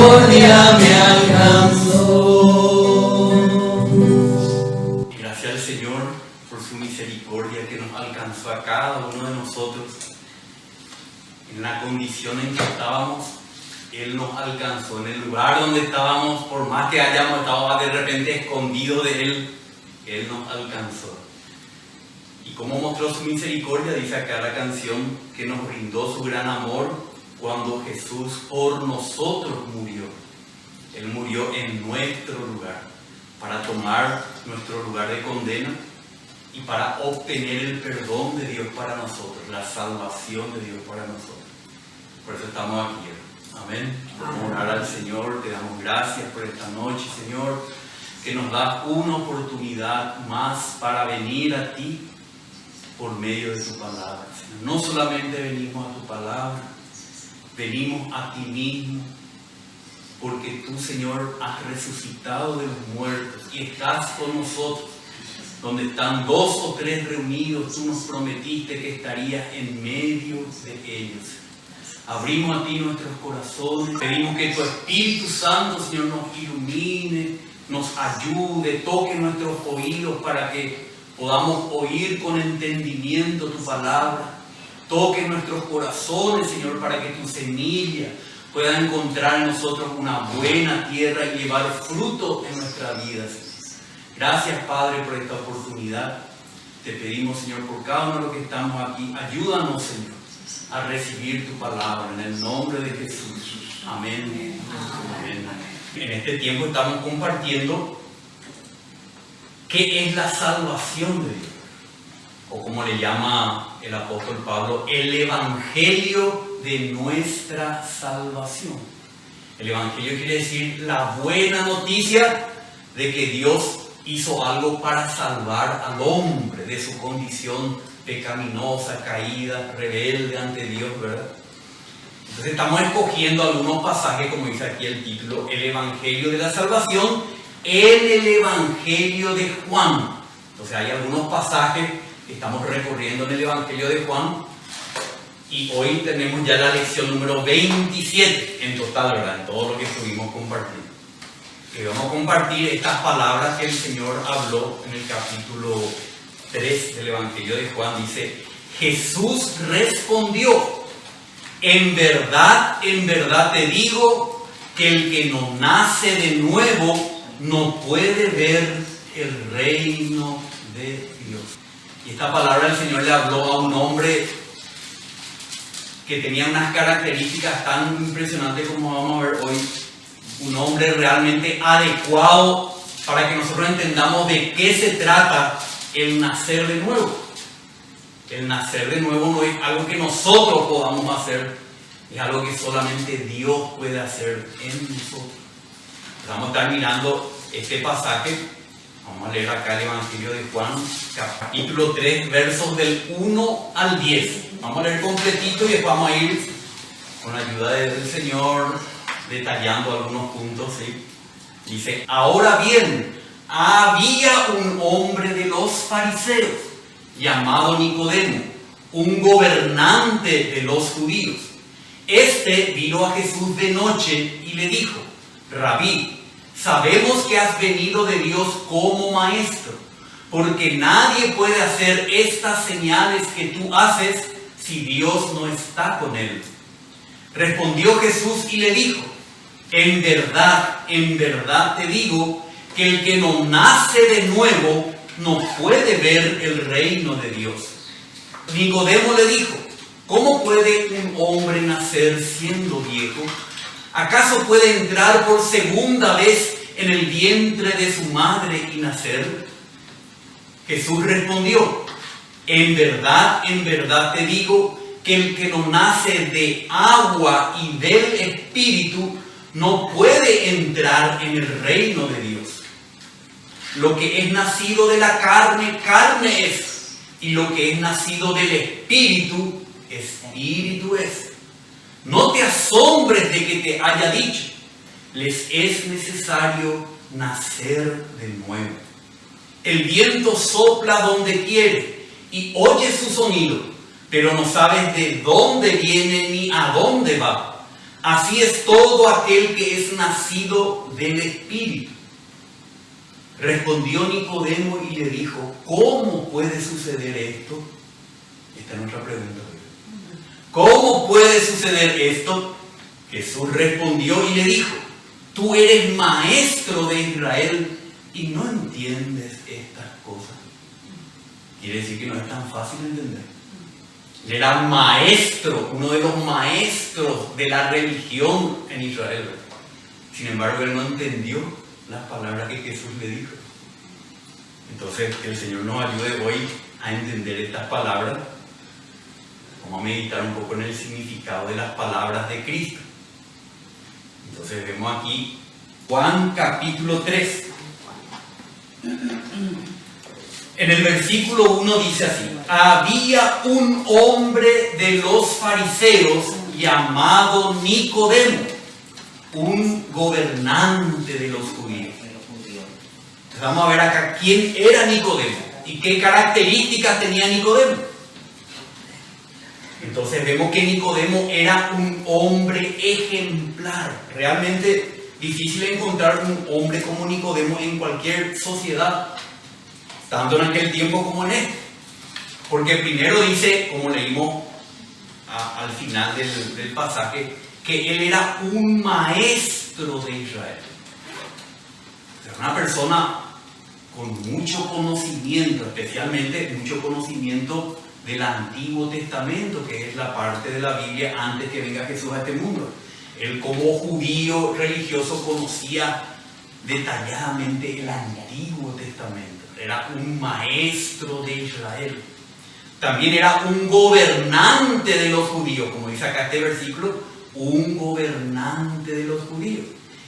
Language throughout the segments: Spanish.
misericordia me alcanzó. Gracias al Señor por su misericordia que nos alcanzó a cada uno de nosotros. En la condición en que estábamos, Él nos alcanzó. En el lugar donde estábamos, por más que hayamos estado de repente escondidos de Él, Él nos alcanzó. Y como mostró su misericordia, dice acá la canción, que nos brindó su gran amor cuando Jesús por nosotros murió. Él murió en nuestro lugar, para tomar nuestro lugar de condena y para obtener el perdón de Dios para nosotros, la salvación de Dios para nosotros. Por eso estamos aquí. Amén. Vamos a orar al Señor, te damos gracias por esta noche, Señor, que nos da una oportunidad más para venir a ti por medio de tu palabra, Señor. No solamente venimos a tu palabra, venimos a ti mismo, porque tú, Señor, has resucitado de los muertos y estás con nosotros. Donde están 2 o 3 reunidos, tú nos prometiste que estarías en medio de ellos. Abrimos a ti nuestros corazones, pedimos que tu Espíritu Santo, Señor, nos ilumine, nos ayude, toque nuestros oídos para que podamos oír con entendimiento tu palabra. Toque nuestros corazones, Señor, para que tu semilla pueda encontrar en nosotros una buena tierra y llevar fruto en nuestra vida, Señor. Gracias, Padre, por esta oportunidad. Te pedimos, Señor, por cada uno de los que estamos aquí, ayúdanos, Señor, a recibir tu palabra en el nombre de Jesús. Amén. Amén. En este tiempo estamos compartiendo qué es la salvación de Dios, o como le llama el apóstol Pablo, el evangelio de nuestra salvación. El evangelio quiere decir la buena noticia de que Dios hizo algo para salvar al hombre de su condición pecaminosa, caída, rebelde ante Dios, ¿verdad? Entonces estamos escogiendo algunos pasajes, como dice aquí el título, el evangelio de la salvación en el evangelio de Juan. Entonces hay algunos pasajes que estamos recorriendo en el evangelio de Juan y hoy tenemos ya la lección número 27 en total, ¿verdad? En todo lo que estuvimos compartiendo. Y vamos a compartir estas palabras que el Señor habló en el capítulo 3 del Evangelio de Juan. Dice: Jesús respondió: en verdad te digo que el que no nace de nuevo no puede ver el reino de Dios. Y esta palabra el Señor le habló a un hombre que tenía unas características tan impresionantes como vamos a ver hoy. Un hombre realmente adecuado para que nosotros entendamos de qué se trata el nacer de nuevo. El nacer de nuevo no es algo que nosotros podamos hacer, es algo que solamente Dios puede hacer en nosotros. Vamos a estar mirando este pasaje. Vamos a leer acá el Evangelio de Juan, capítulo 3, versos del 1 al 10. Vamos a leer completito y después vamos a ir, con la ayuda del Señor, detallando algunos puntos, ¿sí? Dice: ahora bien, había un hombre de los fariseos llamado Nicodemo, un gobernante de los judíos. Este vino a Jesús de noche y le dijo: Rabí, sabemos que has venido de Dios como maestro, porque nadie puede hacer estas señales que tú haces si Dios no está con él. Respondió Jesús y le dijo: en verdad te digo que el que no nace de nuevo no puede ver el reino de Dios. Nicodemo le dijo: ¿cómo puede un hombre nacer siendo viejo? ¿Acaso puede entrar por segunda vez en el vientre de su madre y nacer? Jesús respondió: en verdad te digo que el que no nace de agua y del Espíritu no puede entrar en el reino de Dios. Lo que es nacido de la carne, carne es, y lo que es nacido del Espíritu, Espíritu es. No te asombres de que te haya dicho: les es necesario nacer de nuevo. El viento sopla donde quiere y oyes su sonido, pero no sabes de dónde viene ni a dónde va. Así es todo aquel que es nacido del Espíritu. Respondió Nicodemo y le dijo: ¿cómo puede suceder esto? Esta es nuestra pregunta. ¿Cómo puede suceder esto? Jesús respondió y le dijo: tú eres maestro de Israel y no entiendes estas cosas. Quiere decir que no es tan fácil entender. Él era maestro, uno de los maestros de la religión en Israel. Sin embargo, él no entendió las palabras que Jesús le dijo. Entonces, que el Señor nos ayude hoy a entender estas palabras. Vamos a meditar un poco en el significado de las palabras de Cristo. Entonces vemos aquí Juan capítulo 3. En el versículo 1 dice así: había un hombre de los fariseos llamado Nicodemo, un gobernante de los judíos. Entonces vamos a ver acá quién era Nicodemo y qué características tenía Nicodemo. Entonces vemos que Nicodemo era un hombre ejemplar. Realmente difícil encontrar un hombre como Nicodemo en cualquier sociedad, tanto en aquel tiempo como en este. Porque primero dice, como leímos al final del pasaje, que él era un maestro de Israel. Era una persona con mucho conocimiento, especialmente mucho conocimiento del Antiguo Testamento, que es la parte de la Biblia antes que venga Jesús a este mundo. Él, como judío religioso, conocía detalladamente el Antiguo Testamento. Era un maestro de Israel. También era un gobernante de los judíos, como dice acá este versículo, un gobernante de los judíos.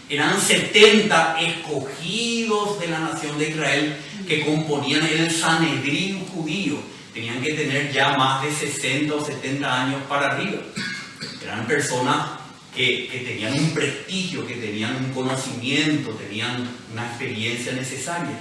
Eran 70 escogidos de la nación de Israel que componían el Sanedrín judío. Tenían que tener ya más de 60 o 70 años para arriba. Eran personas que tenían un prestigio, que tenían un conocimiento, tenían una experiencia necesaria.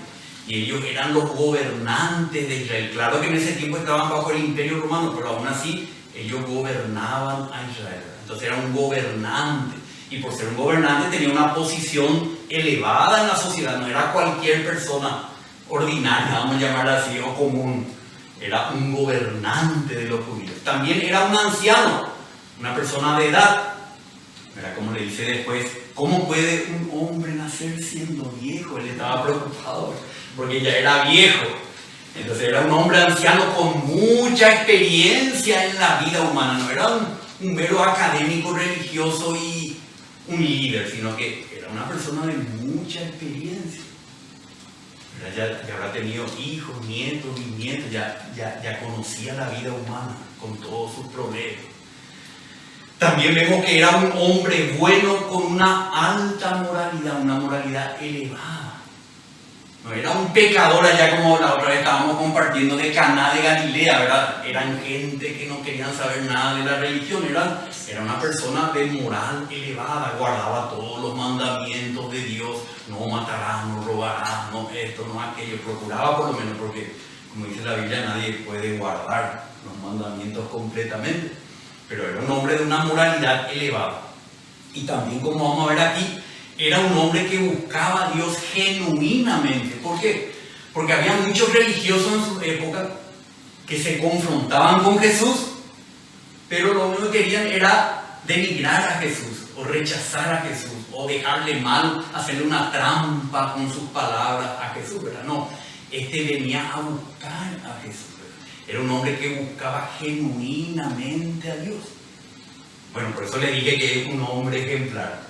Y ellos eran los gobernantes de Israel. Claro que en ese tiempo estaban bajo el Imperio Romano, pero aún así ellos gobernaban a Israel. Entonces era un gobernante. Y por ser un gobernante tenía una posición elevada en la sociedad. No era cualquier persona ordinaria, vamos a llamarla así, o común. Era un gobernante de los judíos. También era un anciano, una persona de edad. Era como le dice después: ¿cómo puede un hombre nacer siendo viejo? Él estaba preocupado porque ya era viejo. Entonces era un hombre anciano con mucha experiencia en la vida humana. No era un mero académico religioso y un líder, sino que era una persona de mucha experiencia. Ya habrá tenido hijos, nietos, bisnietos, ya conocía la vida humana con todos sus problemas. También vemos que era un hombre bueno con una alta moralidad, una moralidad elevada. No era un pecador allá como la otra vez estábamos compartiendo de Caná de Galilea, ¿verdad? Eran gente que no querían saber nada de la religión, era una persona de moral elevada, guardaba todos los mandamientos de Dios: no matarás, no robarás, no esto, no aquello. Procuraba por lo menos, porque como dice la Biblia, nadie puede guardar los mandamientos completamente. Pero era un hombre de una moralidad elevada. Y también, como vamos a ver aquí, era un hombre que buscaba a Dios genuinamente. ¿Por qué? Porque había muchos religiosos en su época que se confrontaban con Jesús, pero lo único que querían era denigrar a Jesús, o rechazar a Jesús, o dejarle mal, hacerle una trampa con sus palabras a Jesús, ¿verdad? No, este venía a buscar a Jesús. Era un hombre que buscaba genuinamente a Dios. Bueno, por eso le dije que es un hombre ejemplar.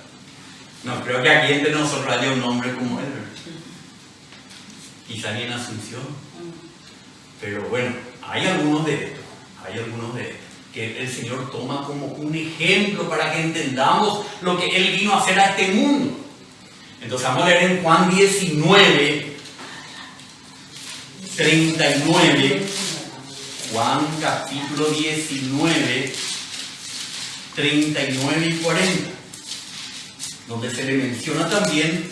No, creo que aquí entre nosotros haya un hombre como él, ¿verdad? Quizá ni en Asunción. Pero bueno, hay algunos de estos, que el Señor toma como un ejemplo para que entendamos lo que Él vino a hacer a este mundo. Entonces vamos a leer en Juan 19, 39. Juan capítulo 19, 39 y 40, donde se le menciona también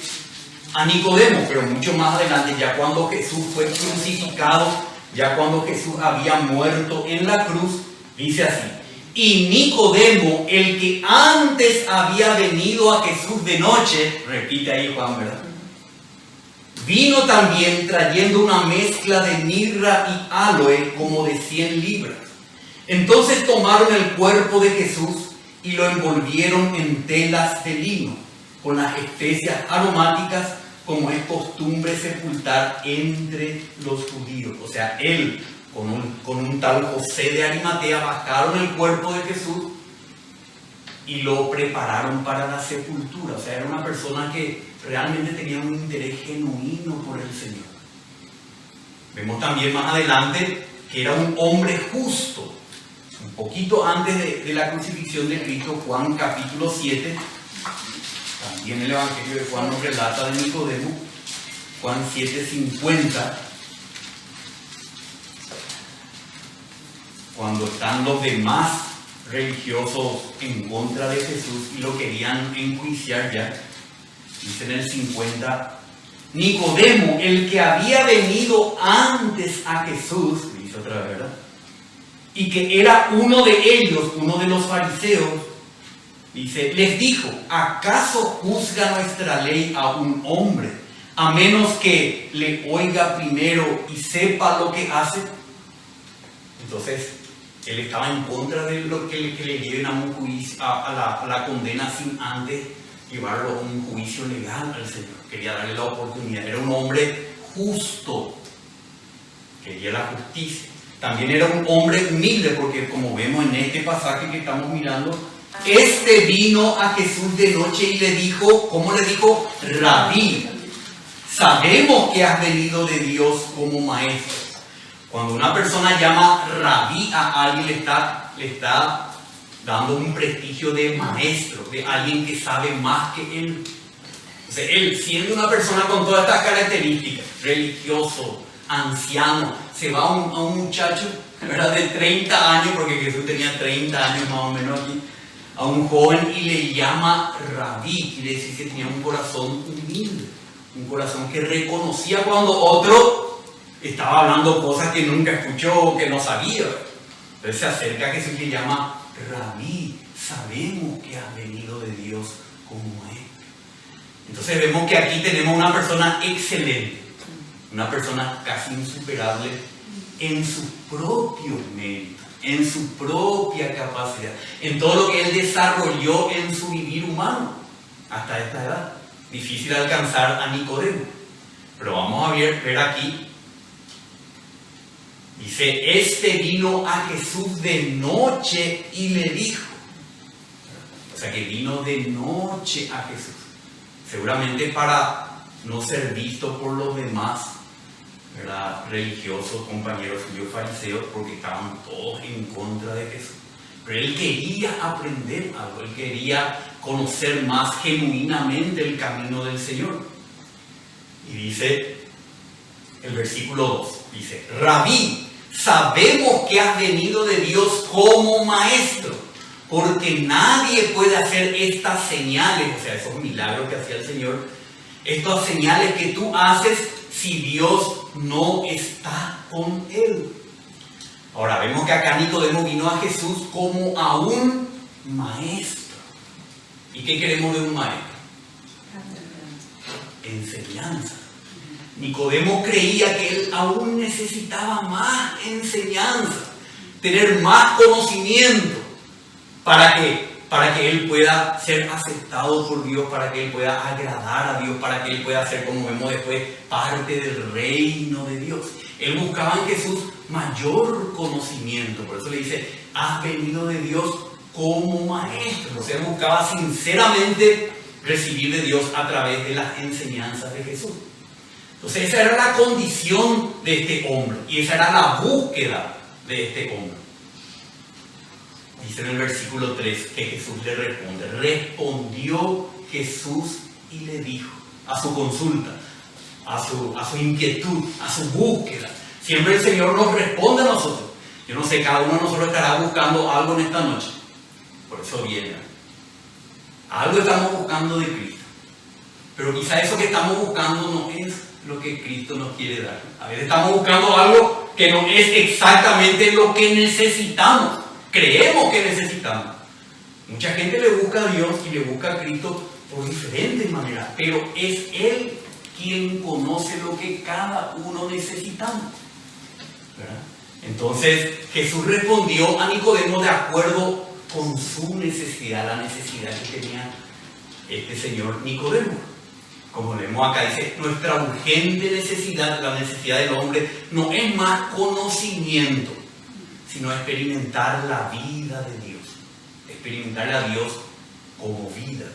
a Nicodemo, pero mucho más adelante, ya cuando Jesús fue crucificado, ya cuando Jesús había muerto en la cruz, dice así: Y Nicodemo, el que antes había venido a Jesús de noche, repite ahí Juan, ¿verdad? Vino también trayendo una mezcla de mirra y áloe como de 100 libras. Entonces tomaron el cuerpo de Jesús y lo envolvieron en telas de lino, con las especias aromáticas, como es costumbre sepultar entre los judíos. O sea, él con un tal José de Arimatea bajaron el cuerpo de Jesús y lo prepararon para la sepultura. O sea, era una persona que realmente tenía un interés genuino por el Señor. Vemos también más adelante que era un hombre justo. Un poquito antes de la crucifixión de Cristo, Juan capítulo 7, también el Evangelio de Juan nos relata de Nicodemo, Juan 7:50, cuando están los demás religiosos en contra de Jesús y lo querían enjuiciar ya, dice en el 50, Nicodemo, el que había venido antes a Jesús, dice otra vez, ¿verdad? Y que era uno de ellos, uno de los fariseos, dice, les dijo, ¿acaso juzga nuestra ley a un hombre, a menos que le oiga primero y sepa lo que hace? Entonces, él estaba en contra de lo que le lleven a un juicio, a la condena sin antes llevarlo a un juicio legal al Señor. Quería darle la oportunidad. Era un hombre justo, quería la justicia. También era un hombre humilde, porque como vemos en este pasaje que estamos mirando, este vino a Jesús de noche y le dijo, ¿cómo le dijo? Rabí, sabemos que has venido de Dios como maestro. Cuando una persona llama rabí a alguien, le está dando un prestigio de maestro, de alguien que sabe más que él. O sea, él, siendo una persona con todas estas características, religioso, anciano, se va a un muchacho, ¿verdad?, de 30 años, porque Jesús tenía 30 años más o menos aquí, a un joven y le llama rabí. Quiere decir que tenía un corazón humilde, un corazón que reconocía cuando otro estaba hablando cosas que nunca escuchó, que no sabía. Entonces se acerca a Jesús y le llama rabí, sabemos que has venido de Dios como maestro. Entonces vemos que aquí tenemos una persona excelente, una persona casi insuperable en su propio mérito, en su propia capacidad, en todo lo que él desarrolló en su vivir humano hasta esta edad. Difícil alcanzar a Nicodemo, pero vamos a ver aquí. Dice, este vino a Jesús de noche y le dijo. O sea que vino de noche a Jesús, seguramente para no ser visto por los demás, ¿verdad?, religiosos, compañeros suyos fariseos, porque estaban todos en contra de Jesús. Pero él quería aprender algo, él quería conocer más genuinamente el camino del Señor. Y dice el versículo 2, dice, rabí, sabemos que has venido de Dios como maestro, porque nadie puede hacer estas señales, o sea, esos milagros que hacía el Señor, estas señales que tú haces si Dios no está con él. Ahora vemos que acá Nicodemo vino a Jesús como a un maestro. ¿Y qué queremos de un maestro? Enseñanza. Nicodemo creía que él aún necesitaba más enseñanza, tener más conocimiento para que él pueda ser aceptado por Dios, para que él pueda agradar a Dios, para que él pueda ser, como vemos después, parte del reino de Dios. Él buscaba en Jesús mayor conocimiento, por eso le dice, has venido de Dios como maestro. O sea, él buscaba sinceramente recibir de Dios a través de las enseñanzas de Jesús. Entonces esa era la condición de este hombre y esa era la búsqueda de este hombre. Dice en el versículo 3 que Jesús le responde. Respondió Jesús y le dijo a su consulta, a su inquietud, a su búsqueda. Siempre el Señor nos responde a nosotros. Yo no sé, cada uno de nosotros estará buscando algo en esta noche. Por eso viene. Algo estamos buscando de Cristo. Pero quizá eso que estamos buscando no es lo que Cristo nos quiere dar. A veces estamos buscando algo que no es exactamente lo que necesitamos. creemos que necesitamos. Mucha gente le busca a Dios y le busca a Cristo por diferentes maneras, pero es Él quien conoce lo que cada uno necesitamos, ¿verdad? Entonces Jesús respondió a Nicodemo de acuerdo con su necesidad, la necesidad que tenía este señor Nicodemo. Como leemos acá, dice, nuestra urgente necesidad, la necesidad del hombre, no es más conocimiento, sino experimentar la vida de Dios, experimentar a Dios como vida.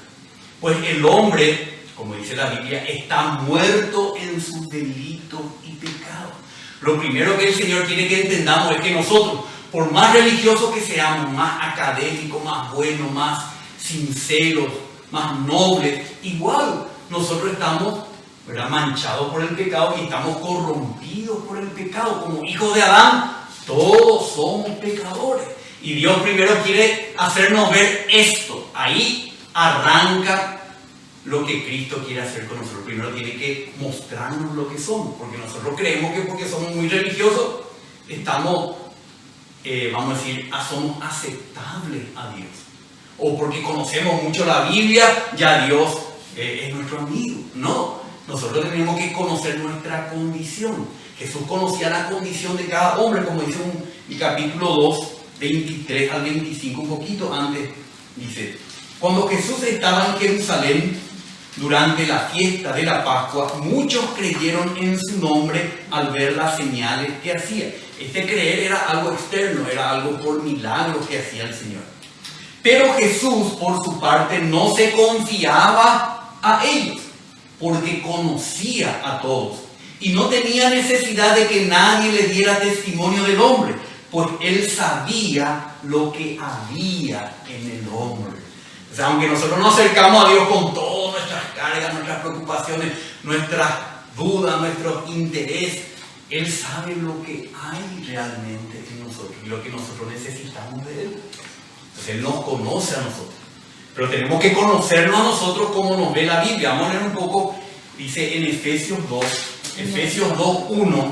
Pues el hombre, como dice la Biblia, está muerto en sus delitos y pecados. Lo primero que el Señor quiere que entendamos es que nosotros, por más religiosos que seamos, más académicos, más buenos, más sinceros, más nobles, igual nosotros estamos, ¿verdad?, manchados por el pecado y estamos corrompidos por el pecado. Como hijos de Adán, todos somos pecadores. Y Dios primero quiere hacernos ver esto. Ahí arranca lo que Cristo quiere hacer con nosotros. Primero tiene que mostrarnos lo que somos, porque nosotros creemos que porque somos muy religiosos estamos, vamos a decir, somos aceptables a Dios. O porque conocemos mucho la Biblia, ya Dios es nuestro amigo. No, nosotros tenemos que conocer nuestra condición. Jesús conocía la condición de cada hombre, como dice en el capítulo 2, 23 al 25, un poquito antes, dice: cuando Jesús estaba en Jerusalén durante la fiesta de la Pascua, muchos creyeron en su nombre al ver las señales que hacía. Este creer era algo externo, era algo por milagros que hacía el Señor. Pero Jesús, por su parte, no se confiaba a ellos, porque conocía a todos y no tenía necesidad de que nadie le diera testimonio del hombre, pues él sabía lo que había en el hombre. O sea, aunque nosotros nos acercamos a Dios con todas nuestras cargas, nuestras preocupaciones, nuestras dudas, nuestro interés, Él sabe lo que hay realmente en nosotros y lo que nosotros necesitamos de Él. Entonces Él nos conoce a nosotros. Pero tenemos que conocernos a nosotros como nos ve la Biblia. Vamos a leer un poco, dice en Efesios 2, Efesios 2:1,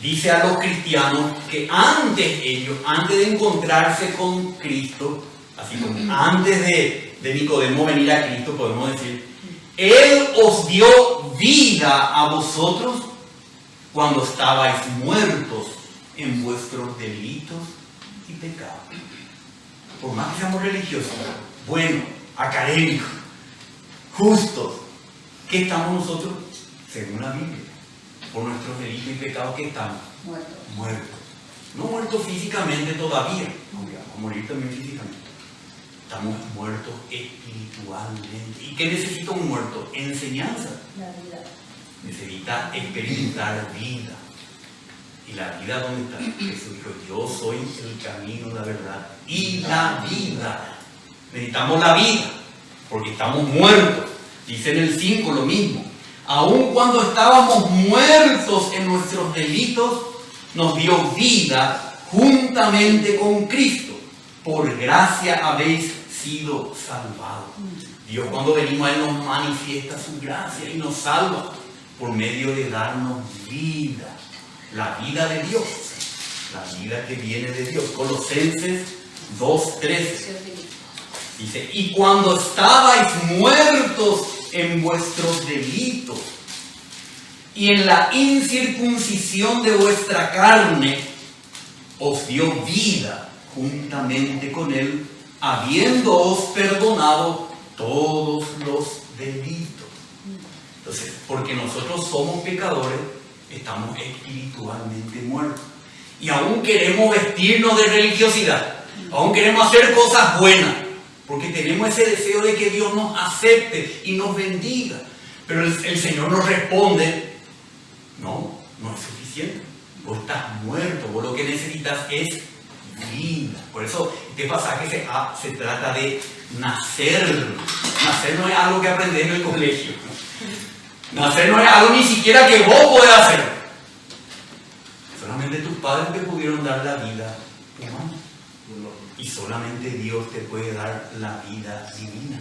dice a los cristianos que antes de encontrarse con Cristo, así como antes de Nicodemo venir a Cristo, podemos decir, Él os dio vida a vosotros cuando estabais muertos en vuestros delitos y pecados. Por más que seamos religiosos, buenos, académicos, justos, ¿qué estamos nosotros? Según la Biblia, por nuestros delitos y pecados, ¿qué estamos? Muertos. No muertos físicamente todavía, aunque vamos a morir también físicamente. Estamos muertos espiritualmente. ¿Y qué necesita un muerto? Enseñanza. La vida. Necesita experimentar vida. ¿Y la vida dónde está? Jesús dijo, yo soy el camino, la verdad y la vida. Necesitamos la vida, porque estamos muertos. Dice en el 5 lo mismo. Aun cuando estábamos muertos en nuestros delitos, nos dio vida juntamente con Cristo. Por gracia habéis sido salvados. Dios, cuando venimos a Él, nos manifiesta su gracia y nos salva por medio de darnos vida. La vida de Dios, la vida que viene de Dios. Colosenses 2:13 dice: y cuando estabais muertos en vuestros delitos y en la incircuncisión de vuestra carne, os dio vida juntamente con Él, habiéndoos perdonado todos los delitos. Entonces, porque nosotros somos pecadores, estamos espiritualmente muertos. Y aún queremos vestirnos de religiosidad, aún queremos hacer cosas buenas, porque tenemos ese deseo de que Dios nos acepte y nos bendiga. Pero el Señor nos responde, no es suficiente. Vos estás muerto, vos lo que necesitas es vida. Por eso este pasaje se trata de nacer. Nacer no es algo que aprendes en el colegio. Nacer no es algo ni siquiera que vos podés hacer. Solamente tus padres te pudieron dar la vida humana. Y solamente Dios te puede dar la vida divina,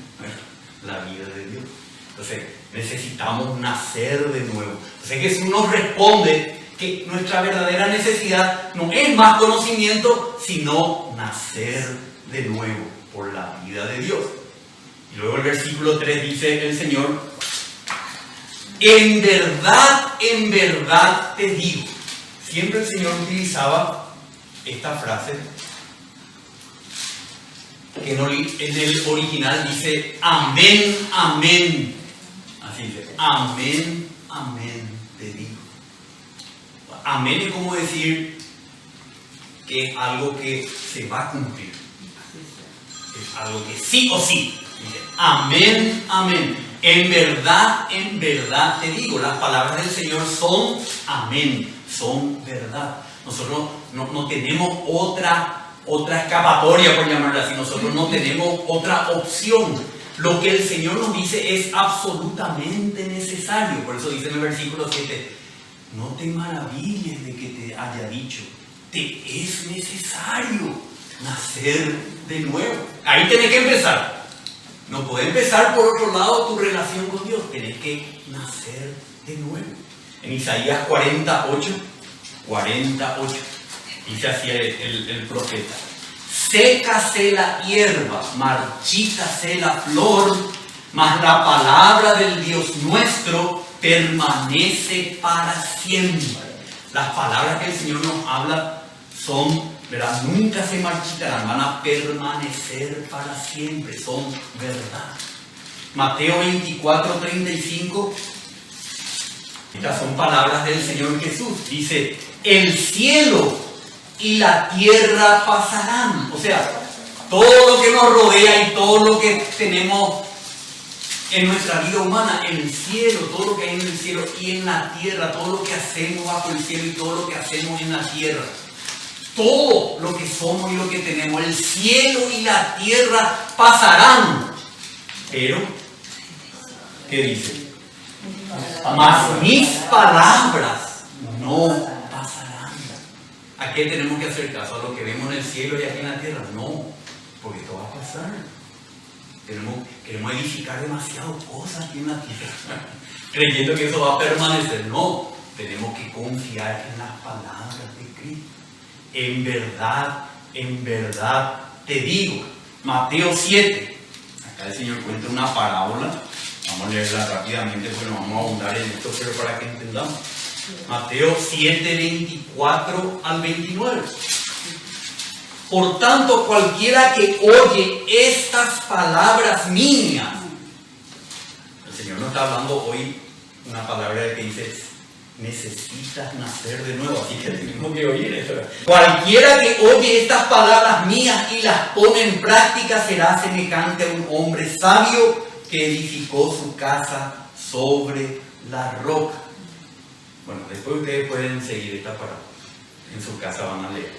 la vida de Dios. Entonces necesitamos nacer de nuevo. Entonces Jesús nos responde que nuestra verdadera necesidad no es más conocimiento, sino nacer de nuevo por la vida de Dios. Y luego el versículo 3 dice el Señor: en verdad te digo. Siempre el Señor utilizaba esta frase, que en el original dice amén, amén. Así dice, amén, amén te digo. Amén es como decir que es algo que se va a cumplir. Es algo que sí o sí. Dice, amén, amén. En verdad te digo. Las palabras del Señor son amén, son verdad. Nosotros no tenemos otra escapatoria, por llamarla así. Nosotros no tenemos otra opción. Lo que el Señor nos dice es absolutamente necesario. Por eso dice en el versículo 7, no te maravilles de que te haya dicho, te es necesario nacer de nuevo. Ahí tenés que empezar. No puede empezar por otro lado tu relación con Dios. Tenés que nacer de nuevo. En Isaías 48, dice así el profeta: sécase la hierba, marchítase la flor, mas la palabra del Dios nuestro permanece para siempre. Las palabras que el Señor nos habla son, ¿verdad? Nunca se marchitarán, van a permanecer para siempre, son verdad. Mateo 24:35. Estas son palabras del Señor Jesús. Dice, el cielo y la tierra pasarán. O sea, todo lo que nos rodea y todo lo que tenemos en nuestra vida humana, en el cielo, todo lo que hay en el cielo y en la tierra, todo lo que hacemos bajo el cielo y todo lo que hacemos en la tierra, todo lo que somos y lo que tenemos, el cielo y la tierra pasarán. Pero, ¿qué dice? Mas mis palabras no pasarán. ¿A qué tenemos que hacer caso? ¿A lo que vemos en el cielo y aquí en la tierra? No, porque esto va a pasar. Queremos edificar demasiadas cosas aquí en la tierra, creyendo que eso va a permanecer. No, tenemos que confiar en las palabras de Cristo. En verdad te digo. Mateo 7. Acá el Señor cuenta una parábola. Vamos a leerla rápidamente, porque no vamos a ahondar en esto, pero para que entendamos. Mateo 7, 24 al 29. Por tanto, cualquiera que oye estas palabras mías. El Señor nos está hablando hoy una palabra que dice, necesitas nacer de nuevo, así que tenemos que oír eso. Cualquiera que oye estas palabras mías y las pone en práctica será semejante a un hombre sabio que edificó su casa sobre la roca. Bueno, después ustedes pueden seguir esta parábola. En su casa van a leer.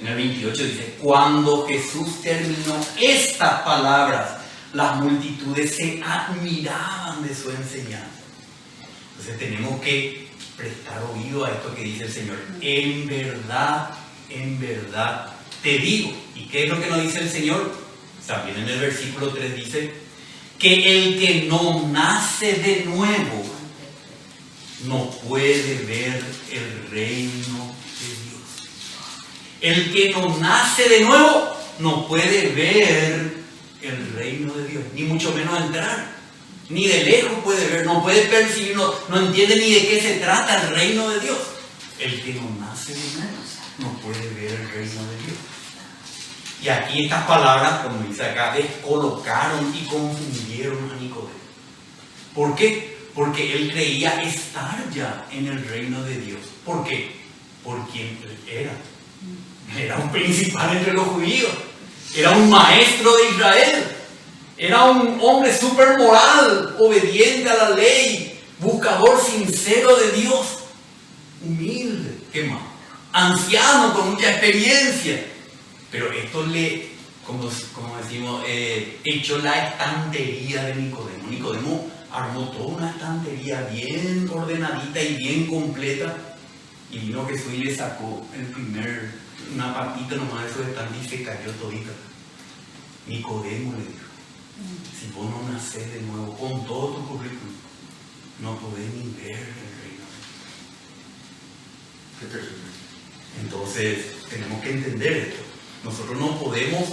En el 28 dice, cuando Jesús terminó estas palabras, las multitudes se admiraban de su enseñanza. Entonces tenemos que prestar oído a esto que dice el Señor. En verdad te digo. ¿Y qué es lo que nos dice el Señor? También en el versículo 3 dice, que el que no nace de nuevo no puede ver el reino de Dios. El que no nace de nuevo no puede ver el reino de Dios, ni mucho menos entrar, ni de lejos puede ver, no puede percibir, no entiende ni de qué se trata el reino de Dios. El que no nace de nuevo no puede ver el reino de Dios. Y aquí estas palabras, como dice acá, descolocaron y confundieron a Nicodemo. ¿Por qué? Porque él creía estar ya en el reino de Dios. ¿Por qué? Por quien él era. Era un principal entre los judíos. Era un maestro de Israel. Era un hombre súper moral, obediente a la ley, buscador sincero de Dios, humilde, ¿qué más? Anciano con mucha experiencia. Pero esto como decimos, echó la estantería de Nicodemo. Nicodemo armó toda una estantería bien ordenadita y bien completa. Y vino Jesús y le sacó una patita nomás de su estante y se cayó todita. Nicodemo le dijo, si vos no nacés de nuevo con todo tu currículum, no podés ni ver el reino. Entonces, tenemos que entender esto. Nosotros no podemos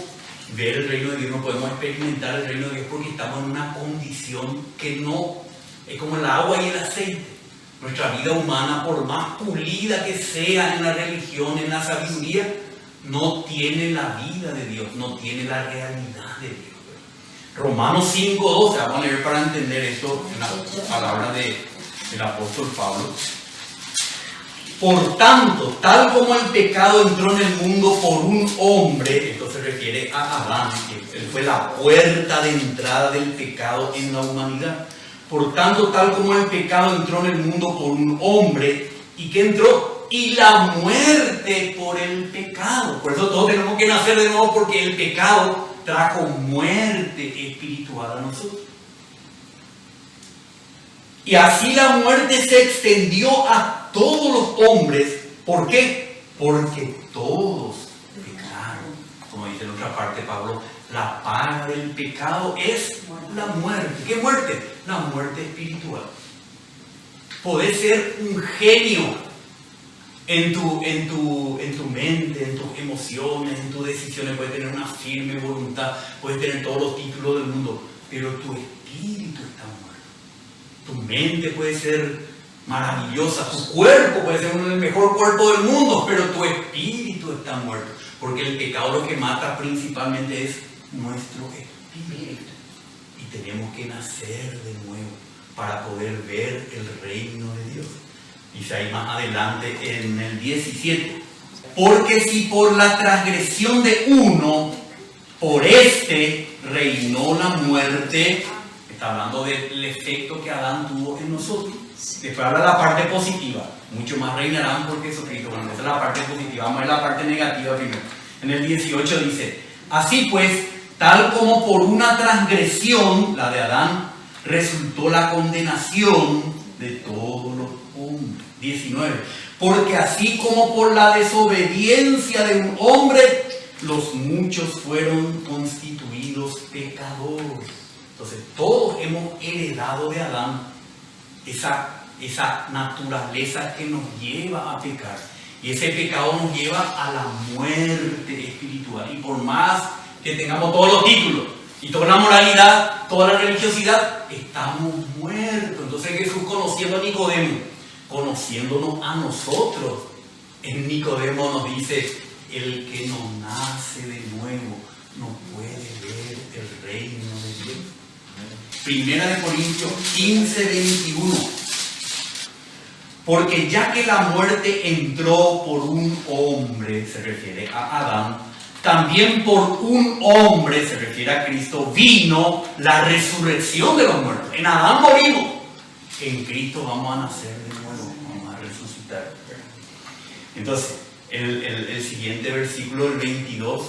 ver el reino de Dios, no podemos experimentar el reino de Dios porque estamos en una condición que no es como el agua y el aceite. Nuestra vida humana, por más pulida que sea en la religión, en la sabiduría, no tiene la vida de Dios, no tiene la realidad de Dios. Romanos 5:12, vamos a leer para entender esto en la palabra del apóstol Pablo. Por tanto, tal como el pecado entró en el mundo por un hombre, esto se refiere a Adán, que él fue la puerta de entrada del pecado en la humanidad. Por tanto, tal como el pecado entró en el mundo por un hombre, ¿y qué entró? Y la muerte por el pecado. Por eso todos tenemos que nacer de nuevo, porque el pecado trajo muerte espiritual a nosotros. Y así la muerte se extendió a todos los hombres. ¿Por qué? Porque todos pecaron. Como dice en otra parte Pablo, la paga del pecado es la muerte. ¿Qué muerte? La muerte espiritual. Podés ser un genio en tu mente, en tus emociones, en tus decisiones. Puedes tener una firme voluntad, puedes tener todos los títulos del mundo, pero tu espíritu está muerto. Tu mente puede ser maravillosa, tu cuerpo puede ser el mejor cuerpo del mundo, pero tu espíritu está muerto, porque el pecado lo que mata principalmente es nuestro espíritu. Y tenemos que nacer de nuevo para poder ver el reino de Dios. Dice ahí más adelante en el 17: porque si por la transgresión de uno, por este reinó la muerte. Está hablando del efecto que Adán tuvo en nosotros. Después habla de la parte positiva. Mucho más reinarán por Jesucristo. Bueno, esa es la parte positiva. Vamos a ver la parte negativa primero. En el 18 dice: así pues, tal como por una transgresión, la de Adán, resultó la condenación de todos los hombres. 19. Porque así como por la desobediencia de un hombre, los muchos fueron constituidos pecadores. Entonces, todos hemos heredado de Adán esa naturaleza que nos lleva a pecar. Y ese pecado nos lleva a la muerte espiritual. Y por más que tengamos todos los títulos y toda la moralidad, toda la religiosidad, estamos muertos. Entonces Jesús, conociendo a Nicodemo, conociéndonos a nosotros, en Nicodemo nos dice: el que no nace de nuevo no puede ver el reino de Dios. Primera de Corintios 15:21. Porque ya que la muerte entró por un hombre, se refiere a Adán, también por un hombre, se refiere a Cristo, vino la resurrección de los muertos. En Adán morimos, en Cristo vamos a nacer de nuevo, vamos a resucitar. Entonces, el siguiente versículo, el 22.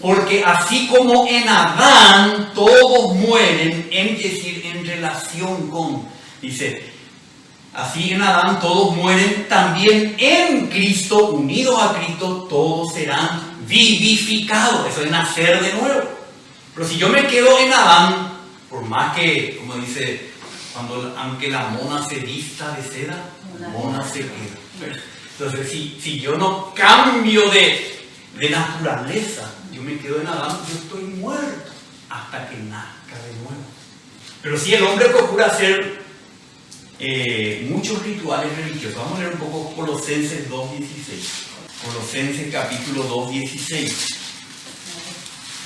Porque así como en Adán todos mueren, es decir, en relación con, dice, así en Adán todos mueren, también en Cristo, unidos a Cristo, todos serán vivificados. Eso es nacer de nuevo. Pero si yo me quedo en Adán, por más que, como dice, aunque la mona se vista de seda, mona se queda. Entonces, si yo no cambio de naturaleza, yo me quedo en Adán, yo estoy muerto hasta que nazca de nuevo. Pero si el hombre procura hacer muchos rituales religiosos, vamos a leer un poco Colosenses 2:16. Colosenses capítulo 2:16.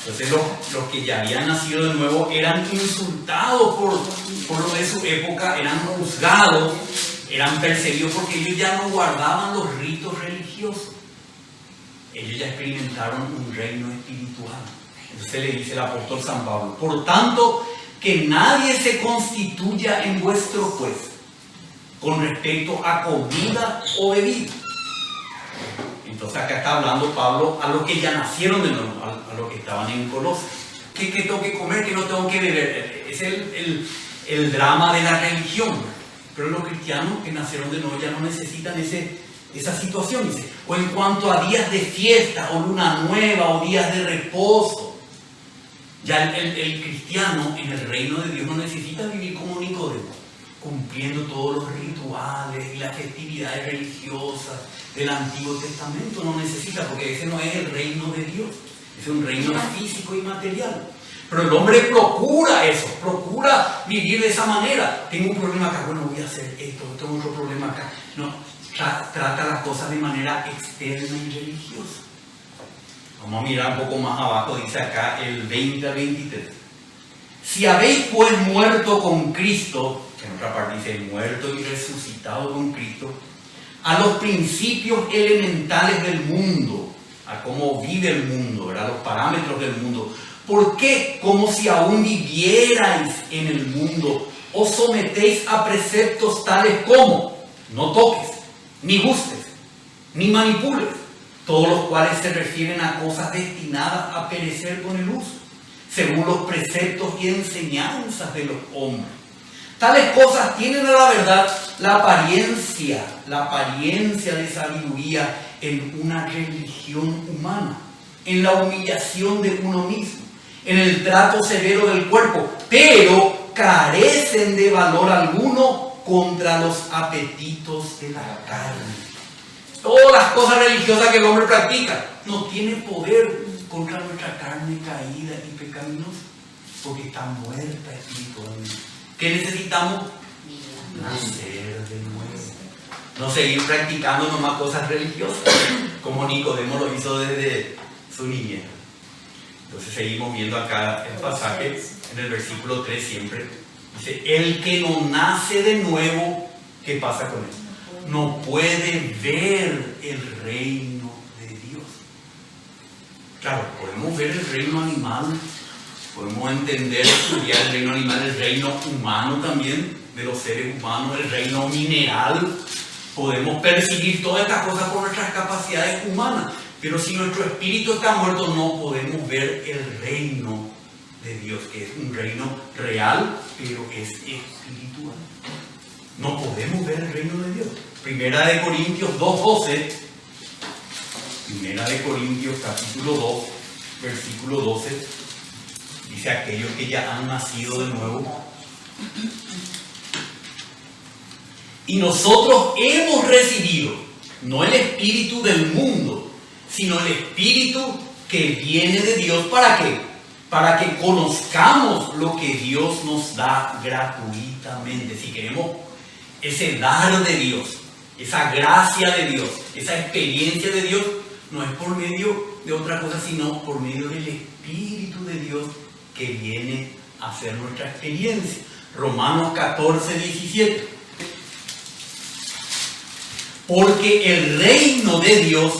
Entonces los que ya habían nacido de nuevo eran insultados por lo de su época, eran juzgados, eran perseguidos porque ellos ya no guardaban los ritos religiosos. Ellos ya experimentaron un reino espiritual. Entonces le dice el apóstol San Pablo: por tanto, que nadie se constituya en vuestro juez con respecto a comida o bebida. Entonces acá está hablando Pablo a los que ya nacieron de nuevo, a los que estaban en Colosas. ¿Qué tengo que comer? ¿Qué no tengo que beber? Es el drama de la religión. Pero los cristianos que nacieron de nuevo ya no necesitan esa situación. Dice, o en cuanto a días de fiesta, o luna nueva, o días de reposo. Ya el cristiano en el reino de Dios no necesita vivir como Nicodemo, cumpliendo todos los rituales rituales y las festividades religiosas del Antiguo Testamento. No necesita, porque ese no es el reino de Dios. Es un reino físico y material. Pero el hombre procura eso, procura vivir de esa manera. Tengo un problema acá, bueno, voy a hacer esto, tengo otro problema acá. No, trata las cosas de manera externa y religiosa. Vamos a mirar un poco más abajo, dice acá el 20 al 23. Si habéis pues muerto con Cristo, que en otra parte dice muerto y resucitado con Cristo, a los principios elementales del mundo, a cómo vive el mundo, ¿verdad? Los parámetros del mundo. ¿Por qué, como si aún vivierais en el mundo, os sometéis a preceptos tales como no toques, ni gustes, ni manipules, todos los cuales se refieren a cosas destinadas a perecer con el uso, según los preceptos y enseñanzas de los hombres? Tales cosas tienen a la verdad la apariencia de sabiduría en una religión humana, en la humillación de uno mismo, en el trato severo del cuerpo, pero carecen de valor alguno contra los apetitos de la carne. Todas las cosas religiosas que el hombre practica no tienen poder contra nuestra carne caída y pecaminosa, porque está muerta espiritualmente. ¿Qué necesitamos? Nacer de nuevo. No seguir practicando nomás cosas religiosas, como Nicodemo lo hizo desde su niñez. Entonces seguimos viendo acá el pasaje en el versículo 3 siempre. Dice, el que no nace de nuevo, ¿qué pasa con él? No puede ver el reino de Dios. Claro, podemos ver el reino animal, podemos entender, estudiar el reino animal, el reino humano también, de los seres humanos, el reino mineral. Podemos percibir todas estas cosas por nuestras capacidades humanas. Pero si nuestro espíritu está muerto, no podemos ver el reino de Dios, que es un reino real, pero es espiritual. No podemos ver el reino de Dios. Primera de Corintios 2:12. Primera de Corintios capítulo 2, versículo 12. Dice, aquellos que ya han nacido de nuevo. Y nosotros hemos recibido, no el espíritu del mundo, sino el espíritu que viene de Dios. ¿Para qué? Para que conozcamos lo que Dios nos da gratuitamente. Si queremos ese dar de Dios, esa gracia de Dios, esa experiencia de Dios, no es por medio de otra cosa, sino por medio del Espíritu de Dios que viene a hacer nuestra experiencia. Romanos 14:17. Porque el reino de Dios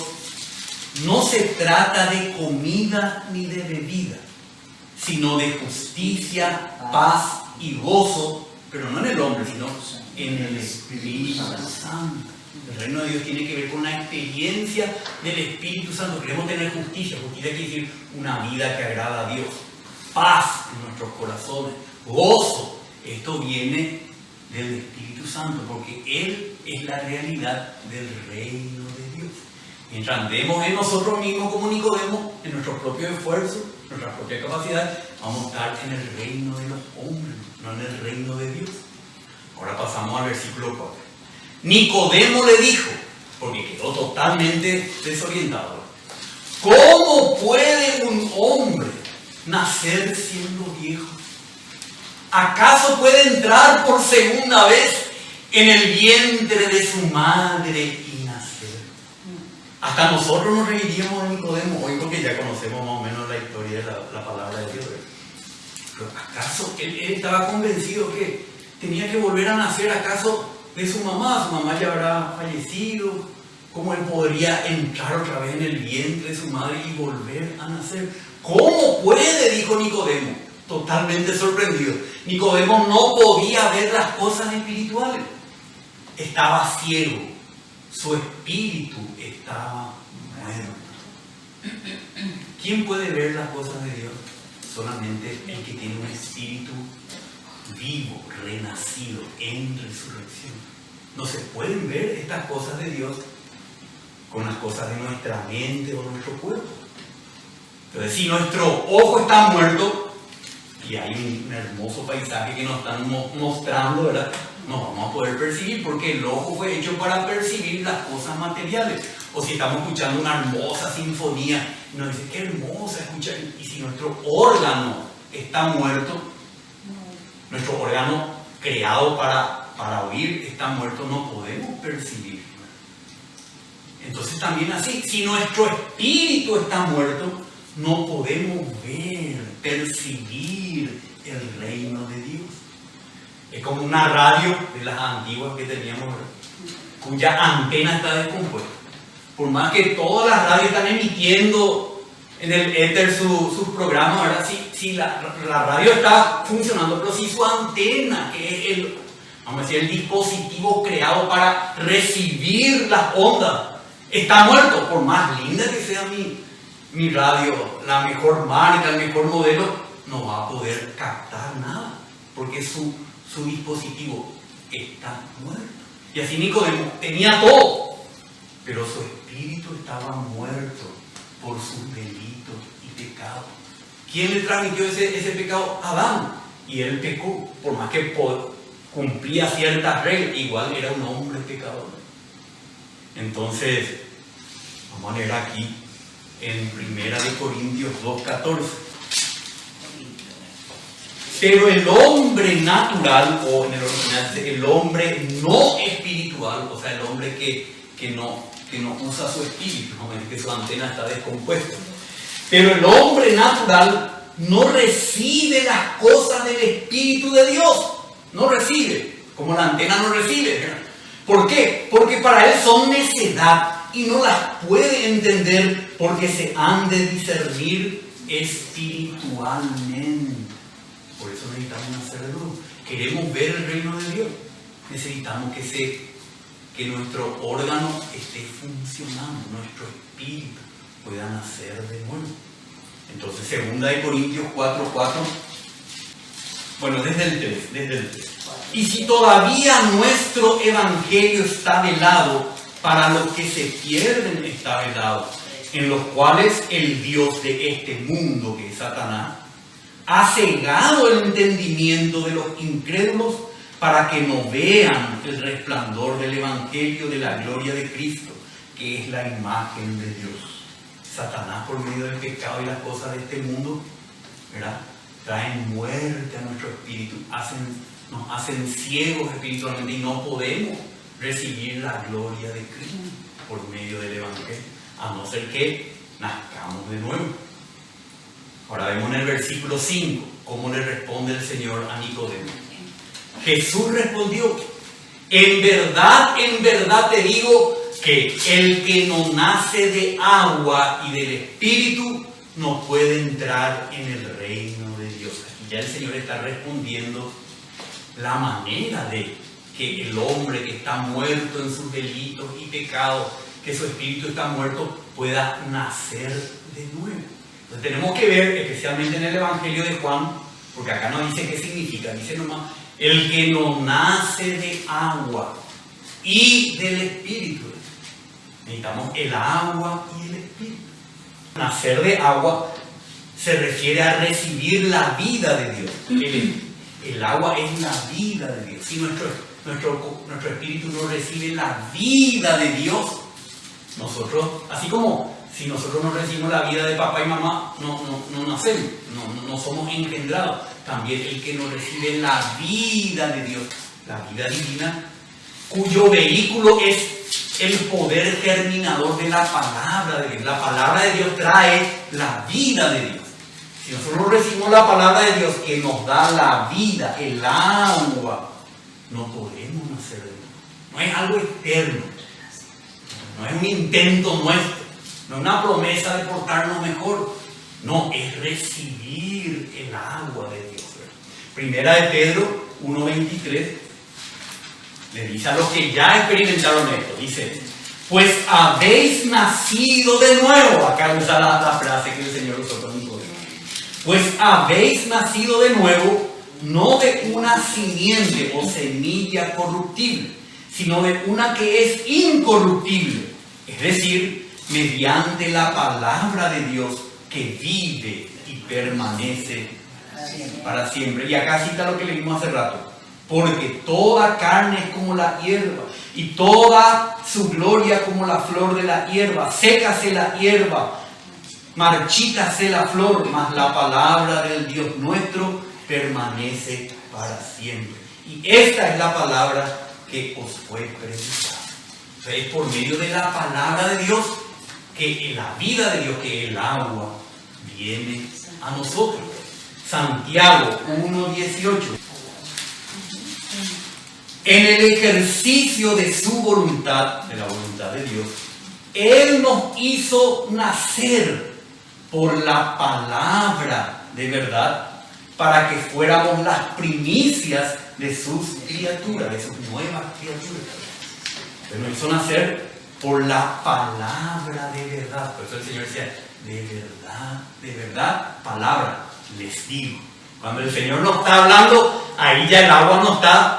no se trata de comida ni de bebida, sino de justicia, paz y gozo, pero no en el hombre, sino en el Espíritu Santo. El reino de Dios tiene que ver con la experiencia del Espíritu Santo. Queremos tener justicia. Justicia quiere decir una vida que agrada a Dios. Paz en nuestros corazones. Gozo. Esto viene del Espíritu Santo, porque Él es la realidad del reino de Dios. Mientras andemos en nosotros mismos como Nicodemo, en nuestros propios esfuerzos, nuestras propias capacidades, vamos a estar en el reino de los hombres, no en el reino de Dios. Ahora pasamos al versículo 4. Nicodemo le dijo, porque quedó totalmente desorientado, ¿cómo puede un hombre nacer siendo viejo? ¿Acaso puede entrar por segunda vez en el vientre de su madre y nacer? Hasta nosotros nos reiríamos de Nicodemo hoy, porque ya conocemos más o menos la historia de la palabra de Dios. Pero ¿acaso él estaba convencido que tenía que volver a nacer? ¿Acaso de su mamá? Su mamá ya habrá fallecido. ¿Cómo él podría entrar otra vez en el vientre de su madre y volver a nacer? ¿Cómo puede? Dijo Nicodemo, totalmente sorprendido. Nicodemo no podía ver las cosas espirituales. Estaba ciego. Su espíritu estaba muerto. ¿Quién puede ver las cosas de Dios? Solamente el que tiene un espíritu vivo, renacido, en resurrección. No se pueden ver estas cosas de Dios con las cosas de nuestra mente o nuestro cuerpo. Entonces, si nuestro ojo está muerto, y hay un hermoso paisaje que nos están mostrando, ¿verdad? Nos vamos a poder percibir, porque el ojo fue hecho para percibir las cosas materiales. O si estamos escuchando una hermosa sinfonía, y nos dice, qué hermosa escuchar. Y si nuestro órgano está muerto, nuestro órgano creado para oír está muerto, no podemos percibir. Entonces también así, si nuestro espíritu está muerto, no podemos ver, percibir el reino de Dios. Es como una radio de las antiguas que teníamos, cuya antena está descompuesta. Por más que todas las radios están emitiendo en el éter sus programas, ¿verdad? Si la radio está funcionando, pero si su antena, que es el dispositivo creado para recibir las ondas, está muerto, por más linda que sea mi radio, la mejor marca, el mejor modelo, no va a poder captar nada, porque su dispositivo está muerto. Y así Nicodemo tenía todo, pero su espíritu estaba muerto por sus delitos y pecados. ¿Quién le transmitió ese pecado? Adán. Y él pecó, por más que cumplía ciertas reglas, igual era un hombre pecador. Entonces, vamos a leer aquí en 1 Corintios 2:14. Pero el hombre natural, o en el original el hombre no espiritual, o sea, el hombre que no usa su espíritu, ¿no? Que su antena está descompuesta. Pero el hombre natural no recibe las cosas del Espíritu de Dios. No recibe, como la antena no recibe, ¿verdad? ¿Por qué? Porque para él son necedad y no las puede entender porque se han de discernir espiritualmente. Por eso necesitamos nacer de nuevo. Queremos ver el reino de Dios. Necesitamos que nuestro órgano esté funcionando, nuestro espíritu pueda nacer de nuevo. Entonces, 2 Corintios 4:4. Bueno, desde el 3. Y si todavía nuestro evangelio está velado, para los que se pierden está velado, en los cuales el Dios de este mundo, que es Satanás, ha cegado el entendimiento de los incrédulos para que no vean el resplandor del evangelio de la gloria de Cristo, que es la imagen de Dios. Satanás, por medio del pecado y las cosas de este mundo, ¿verdad?, traen muerte a nuestro espíritu, nos hacen ciegos espiritualmente y no podemos recibir la gloria de Cristo por medio del evangelio, a no ser que nazcamos de nuevo. Ahora vemos en el versículo 5 cómo le responde el Señor a Nicodemo. Jesús respondió: en verdad te digo que el que no nace de agua y del Espíritu no puede entrar en el reino de Dios. Aquí ya el Señor está respondiendo la manera de que el hombre que está muerto en sus delitos y pecados, que su espíritu está muerto, pueda nacer de nuevo. Entonces tenemos que ver, especialmente en el Evangelio de Juan, porque acá no dice qué significa, dice nomás, el que no nace de agua y del Espíritu. Necesitamos el agua y el Espíritu. Nacer de agua se refiere a recibir la vida de Dios. El agua es la vida de Dios. Si nuestro espíritu no recibe la vida de Dios, nosotros, así como si nosotros no recibimos la vida de papá y mamá, no nacemos, no somos engendrados. También el que no recibe la vida de Dios, la vida divina, cuyo vehículo es el poder germinador de la palabra de Dios. La palabra de Dios trae la vida de Dios. Si nosotros recibimos la palabra de Dios que nos da la vida, el agua, no podemos nacer de nuevo. No es algo externo, no es un intento nuestro, no es una promesa de portarnos mejor, no, es recibir el agua de Dios. Primera de Pedro 1:23 le dice a los que ya experimentaron esto, dice: pues habéis nacido de nuevo. Acá usa la frase que el Señor usó con Nicodemo. Pues habéis nacido de nuevo, no de una simiente o semilla corruptible, sino de una que es incorruptible, es decir, mediante la palabra de Dios que vive y permanece Para siempre. Y acá cita lo que leímos hace rato. Porque toda carne es como la hierba, y toda su gloria como la flor de la hierba. Sécase la hierba, marchítase la flor, mas la palabra del Dios nuestro permanece para siempre. Y esta es la palabra que os fue predicada. O sea, es por medio de la palabra de Dios que en la vida de Dios, que el agua viene a nosotros. Santiago 1:18. En el ejercicio de su voluntad, de la voluntad de Dios, Él nos hizo nacer por la palabra de verdad, para que fuéramos las primicias de sus criaturas, de sus nuevas criaturas. Él nos hizo nacer por la palabra de verdad. Por eso el Señor decía, de verdad, palabra, les digo. Cuando el Señor nos está hablando, ahí ya el agua no está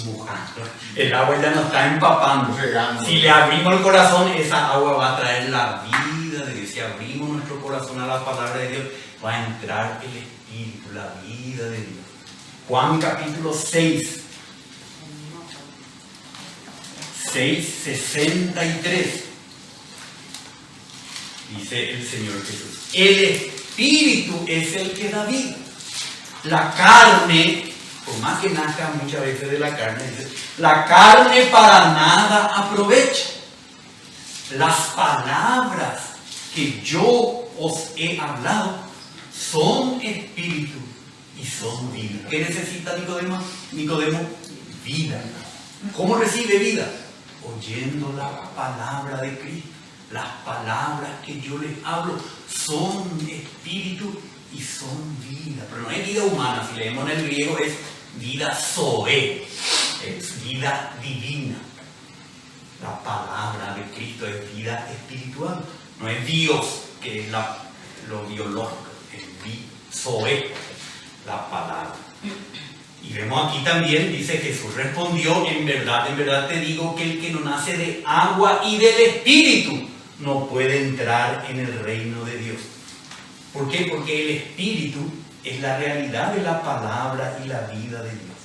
mojando, el agua ya nos está empapando. Si le abrimos el corazón, esa agua va a traer la vida de Dios. Si abrimos nuestro corazón a la palabra de Dios, va a entrar el Espíritu, la vida de Dios. Juan capítulo 6, 63. Dice el Señor Jesús: el Espíritu es el que da vida. La carne, por más que nazca muchas veces de la carne, dice, la carne para nada aprovecha. Las palabras que yo os he hablado son espíritu y son vida. ¿Qué necesita Nicodemo? Nicodemo, vida. ¿Cómo recibe vida? Oyendo la palabra de Cristo. Las palabras que yo les hablo son espíritu y son vida. Pero no es vida humana. Si leemos en el griego es vida zoe, es vida divina. La palabra de Cristo es vida espiritual. No es Dios, que es lo biológico, es zoe, la palabra. Y vemos aquí también, dice Jesús respondió, en verdad te digo que el que no nace de agua y del Espíritu no puede entrar en el reino de Dios. ¿Por qué? Porque el Espíritu es la realidad de la palabra y la vida de Dios.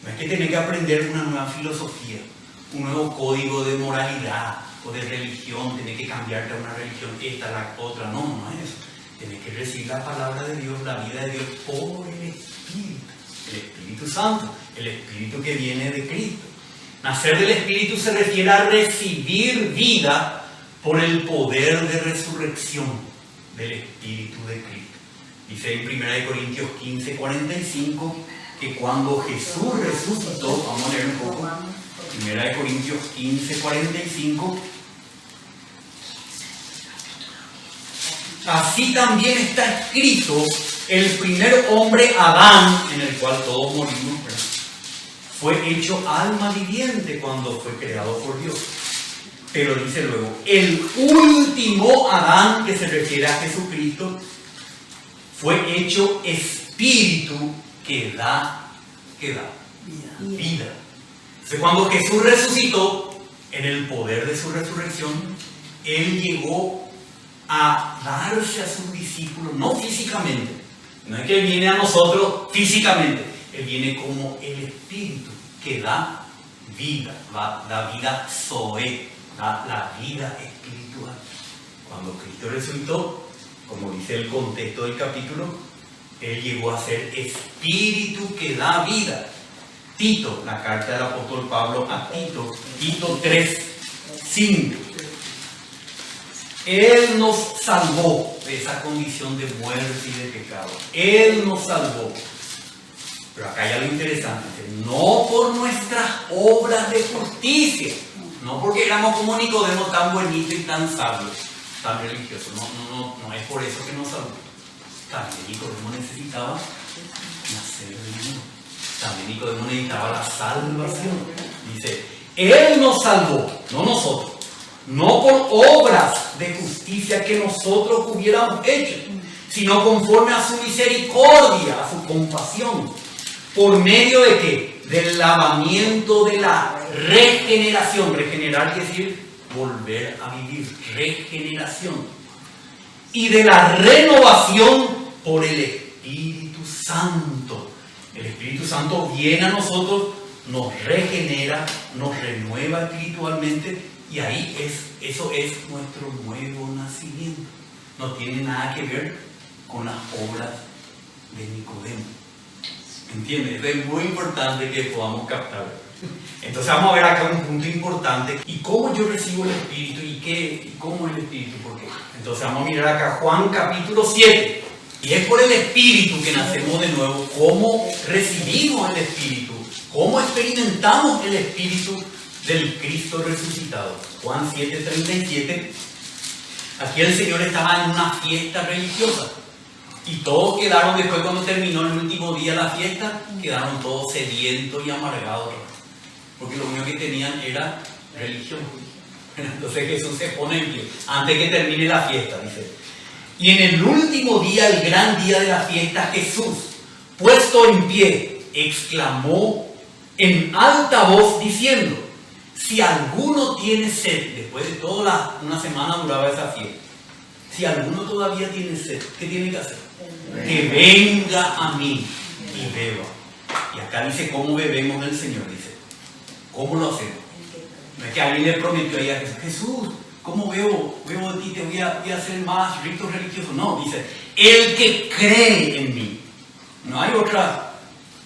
No es que tenés que aprender una nueva filosofía, un nuevo código de moralidad o de religión, tenés que cambiarte a una religión, esta, la otra. No, no es eso. Tenés que recibir la palabra de Dios, la vida de Dios por el Espíritu. El Espíritu Santo, el Espíritu que viene de Cristo. Nacer del Espíritu se refiere a recibir vida por el poder de resurrección del Espíritu de Cristo. Dice en 1 Corintios 15:45 que cuando Jesús resucitó, vamos a leer un poco, 1 Corintios 15:45, así también está escrito, el primer hombre Adán, en el cual todos morimos, ¿verdad?, fue hecho alma viviente cuando fue creado por Dios. Pero dice luego, el último Adán, que se refiere a Jesucristo, fue hecho espíritu que da vida. Entonces, cuando Jesús resucitó, en el poder de su resurrección, Él llegó a darse a sus discípulos, no físicamente, no es que Él viene a nosotros físicamente, Él viene como el Espíritu que da vida, da vida zoe, da la vida espiritual. Cuando Cristo resucitó, como dice el contexto del capítulo, Él llegó a ser Espíritu que da vida. Tito, la carta del apóstol Pablo a Tito, Tito 3:5. Él nos salvó de esa condición de muerte y de pecado. Él nos salvó. Pero acá hay algo interesante. No por nuestras obras de justicia. No porque éramos como Nicodemo tan bonitos y tan sabios, tan religiosos. No es por eso que nos salvó. También Nicodemo necesitaba nacer de nuevo. También Nicodemo necesitaba la salvación. Dice, Él nos salvó, no nosotros. No por obras de justicia que nosotros hubiéramos hecho, sino conforme a su misericordia, a su compasión. ¿Por medio de qué? Del lavamiento de la regeneración. Regenerar quiere decir volver a vivir. Regeneración. Y de la renovación por el Espíritu Santo. El Espíritu Santo viene a nosotros, nos regenera, nos renueva espiritualmente, y ahí eso es nuestro nuevo nacimiento. No tiene nada que ver con las obras de Nicodemo. ¿Entiendes? Es muy importante que podamos captar. Entonces vamos a ver acá un punto importante. ¿Y cómo yo recibo el Espíritu? ¿Y cómo es el Espíritu? ¿Por qué? Entonces vamos a mirar acá Juan capítulo 7. Y es por el Espíritu que nacemos de nuevo. ¿Cómo recibimos el Espíritu? ¿Cómo experimentamos el Espíritu del Cristo resucitado? Juan 7:37. Aquí el Señor estaba en una fiesta religiosa. Y todos quedaron, después cuando terminó el último día de la fiesta, quedaron todos sedientos y amargados. Porque lo único que tenían era religión. Entonces Jesús se pone en pie, antes que termine la fiesta, dice. Y en el último día, el gran día de la fiesta, Jesús, puesto en pie, exclamó en alta voz diciendo: si alguno tiene sed, después de toda una semana duraba esa fiesta, si alguno todavía tiene sed, ¿qué tiene que hacer? Que venga a mí y beba. Y acá dice cómo bebemos del Señor, dice. ¿Cómo lo hacemos? No es que alguien le prometió ahí a Jesús: Jesús, ¿cómo bebo de ti? Te voy a hacer más ritos religiosos. No, dice, el que cree en mí. No hay otra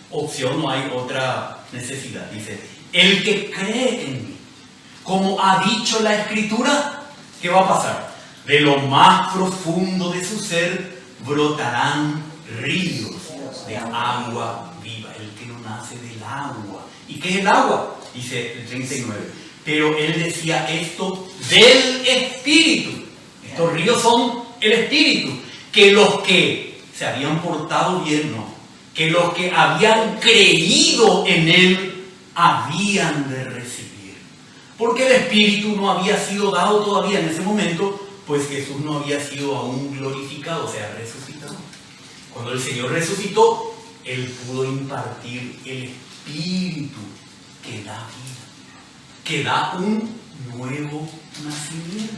opción, no hay otra necesidad. Dice, el que cree en mí. Como ha dicho la Escritura, ¿qué va a pasar? De lo más profundo de su ser brotarán ríos de agua viva. El que no nace del agua. ¿Y qué es el agua? Dice el 39. Pero él decía esto del Espíritu. Estos ríos son el Espíritu. Que los que se habían portado bien, no. Que los que habían creído en él habían de recibir. Porque el Espíritu no había sido dado todavía en ese momento, pues Jesús no había sido aún glorificado, o sea, resucitado. Cuando el Señor resucitó, Él pudo impartir el Espíritu que da vida, que da un nuevo nacimiento.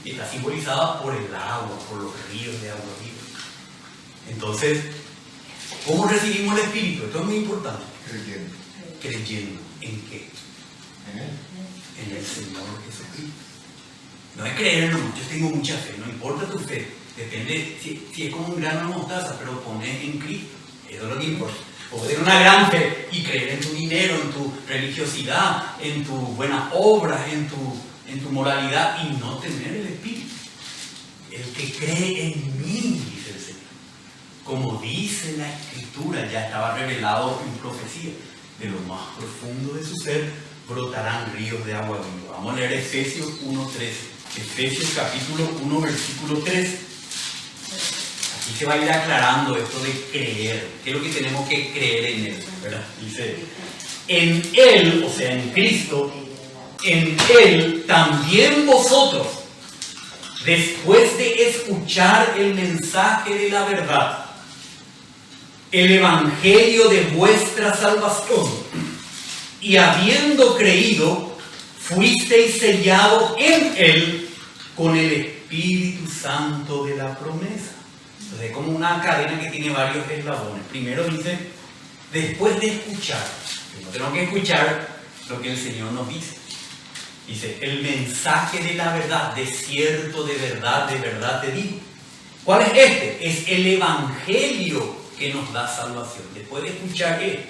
Y está simbolizada por el agua, por los ríos de agua viva. Entonces, ¿cómo recibimos el Espíritu? Esto es muy importante. Creyendo. ¿En qué? En el Señor Jesucristo. No es creer en lo mucho. Yo tengo mucha fe, no importa tu fe. Depende si es como un grano de mostaza, pero pones en Cristo. Eso es lo que importa. O tener una gran fe y creer en tu dinero, en tu religiosidad, en tus buenas obras, en tu moralidad, y no tener el Espíritu. El que cree en mí, dice el Señor. Como dice la Escritura, ya estaba revelado en profecía. De lo más profundo de su ser brotarán ríos de agua viva. Vamos a leer Efesios 1:13. Efesios capítulo 1, versículo 3. Aquí se va a ir aclarando esto de creer. ¿Qué es lo que tenemos que creer en Él? ¿Verdad? Dice, en Él, o sea, en Cristo, en Él también vosotros, después de escuchar el mensaje de la verdad, el evangelio de vuestra salvación, y habiendo creído, fuisteis sellados en Él con el Espíritu Santo de la promesa. Entonces es como una cadena que tiene varios eslabones. Primero dice, después de escuchar, tenemos que escuchar lo que el Señor nos dice. Dice, el mensaje de la verdad, de cierto, de verdad te digo. ¿Cuál es este? Es el evangelio que nos da salvación. Después de escuchar esto.